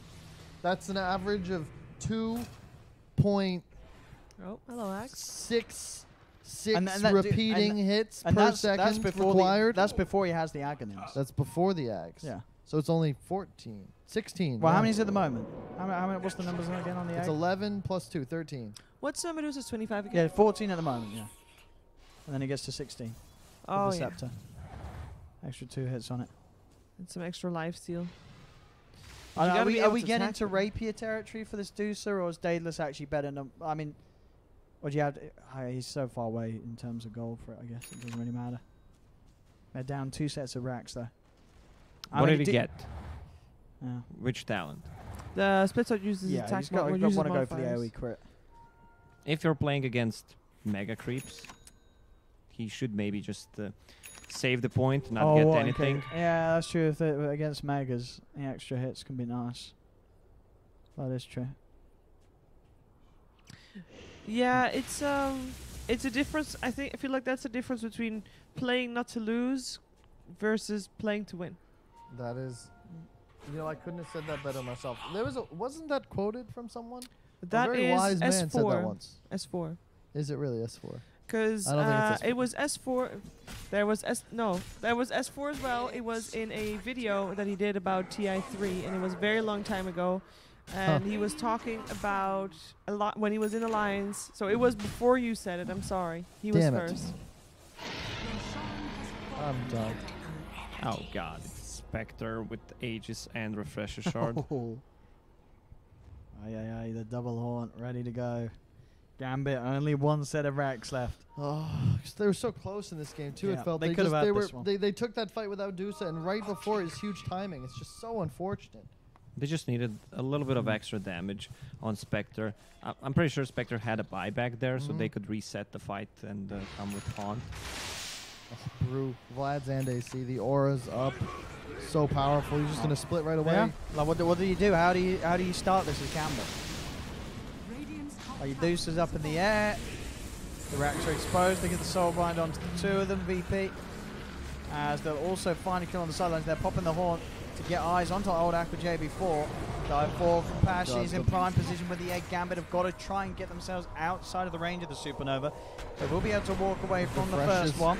That's an average of 2.66 Oh, hello, Axe. And that- repeating hits And per second required. That's before he has the Aghanim's. That's before the Ags. Yeah. So it's only 16. Well, how right? many is it at the moment? How many? What's the numbers again on the It's Ag? 11 plus 2, 13. What's Medusa's 25 again? Yeah, 14 at the moment, yeah. And then he gets to 16 Oh, with the yeah. Scepter. Extra 2 hits on it. And some extra life steal. Are gotta we, be are able we to getting attack into them. rapier territory for this Deucer, or is Daedalus actually better than... I mean, or do you have... he's so far away in terms of gold for it, I guess. It doesn't really matter. They're down 2 sets of racks, though. I What mean, did he get? Yeah, Which talent? The split shot uses yeah attack he's got mod- to uses want to go for the modifiers. AoE crit. If you're playing against mega creeps, he should maybe just save the point, not get okay. anything. Yeah, that's true. If against Megas, the extra hits can be nice. That is true. Yeah, it's a difference. I feel like that's a difference between playing not to lose versus playing to win. That is, I couldn't have said that better myself. Wasn't that quoted from someone? That a very is wise man said that S4. once. S4. Is it really S4? Because I don't think it's S4. it was S4. There was S4 as well. It was in a video that he did about TI3, and it was a very long time ago. And he was talking about a lot when he was in Alliance. So it was before you said it. I'm sorry. He was Damn it. first. I'm done. Oh god, it's Spectre with Aegis and Refresher Shard. Aye, the double haunt ready to go. Gambit, only 1 set of racks left. Oh, 'cause they were so close in this game too. Yeah, It felt they they could have just had they this were one. they took that fight without Dusa, and right before his huge timing, it's just so unfortunate. They just needed a little bit of extra damage on Spectre. I'm pretty sure Spectre had a buyback there, so they could reset the fight and come with Haunt. Brew, Vlad's and AC, the aura's up, so powerful. He's just gonna split right away. Yeah. Like, what do you do? How do you start this as Gambit? Radiant's top Your Deuces up in the air. The racks are exposed. They get the Soulbind onto the 2 of them, VP. As they'll also find a kill on the sidelines. They're popping the Haunt to get eyes onto old Aqua JB4. Dive 4 from Pash. He's in prime position with the Egg Gambit. Have got to try and get themselves outside of the range of the Supernova. They will be able to walk away from the Refreshes. first one.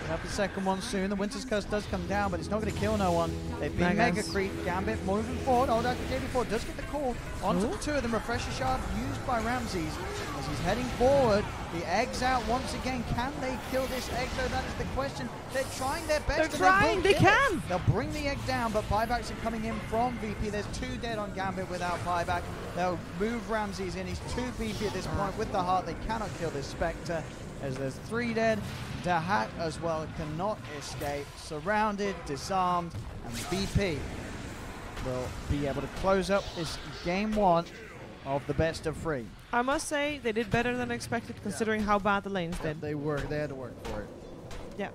We'll have the second one soon. The Winter's Curse does come down, but it's not going to kill no one. They've been Nice. Mega Creep. Gambit moving forward. Old Aqua JB4 does get the call onto the 2 of them. Refresher Shard used by Ramses as he's heading forward. The Egg's out once again. Can they kill this Egg, though? That is the question. They're trying their best. They're and trying, will they kill it. can. They'll bring the Egg down, but buybacks are coming in from VP. There's 2 dead on Gambit without buyback. They'll move Ramses in. He's 2 VP at this point with the heart. They cannot kill this Spectre as there's 3 dead. Dahak as well cannot escape. Surrounded, disarmed, and VP will be able to close up this game 1 of the best of 3. I must say they did better than expected considering how bad the lanes did. They had to work for it. Yeah.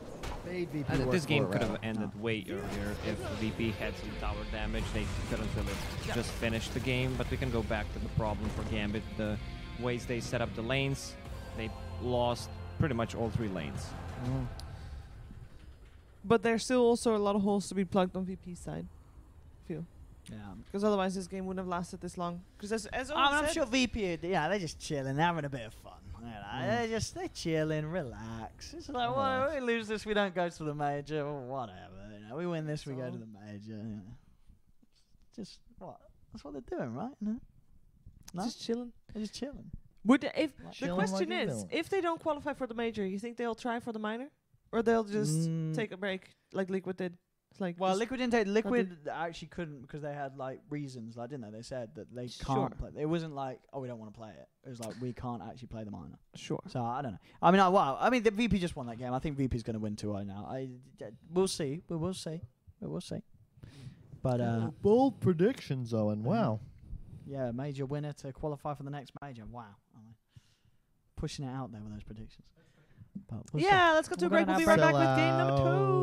Made VP And work this for game it, could rather. have ended way earlier if VP had some tower damage. They couldn't really just finish the game, but we can go back to the problem for Gambit. The ways they set up the lanes, they lost pretty much all 3 lanes. But there's still also a lot of holes to be plugged on VP's side. Feel. Yeah. Because otherwise this game wouldn't have lasted this long. Because as Owen I'm said, sure VP, they're just chilling, having a bit of fun. You know, they're chilling, relax. It's like, well, we lose this, we don't go to the major, or whatever. You know, we win this, we go to the major. You know. Just what? That's what they're doing, right? No? just chilling. They're just chilling. Would they, if the Chilling question like a is, villain. if they don't qualify for the major, you think they'll try for the minor, or they'll just take a break like Liquid did? It's like Well, just- Liquid didn't take. Liquid actually couldn't because they had like reasons, like, didn't they? They said that they Sure. can't play. It wasn't like, oh, we don't want to play it. It was like we can't actually play the minor. sure. So I don't know. I mean, wow. I mean, the VP just won that game. I think VP's going to win 2-0 now. We'll see. We will see. We will see. But bold predictions, Owen. Wow. yeah, major winner to qualify for the next major. Wow. I mean, pushing it out there with those predictions. But we'll see. Yeah, let's go to a We're break. gonna We'll be have right back break. with game number 2.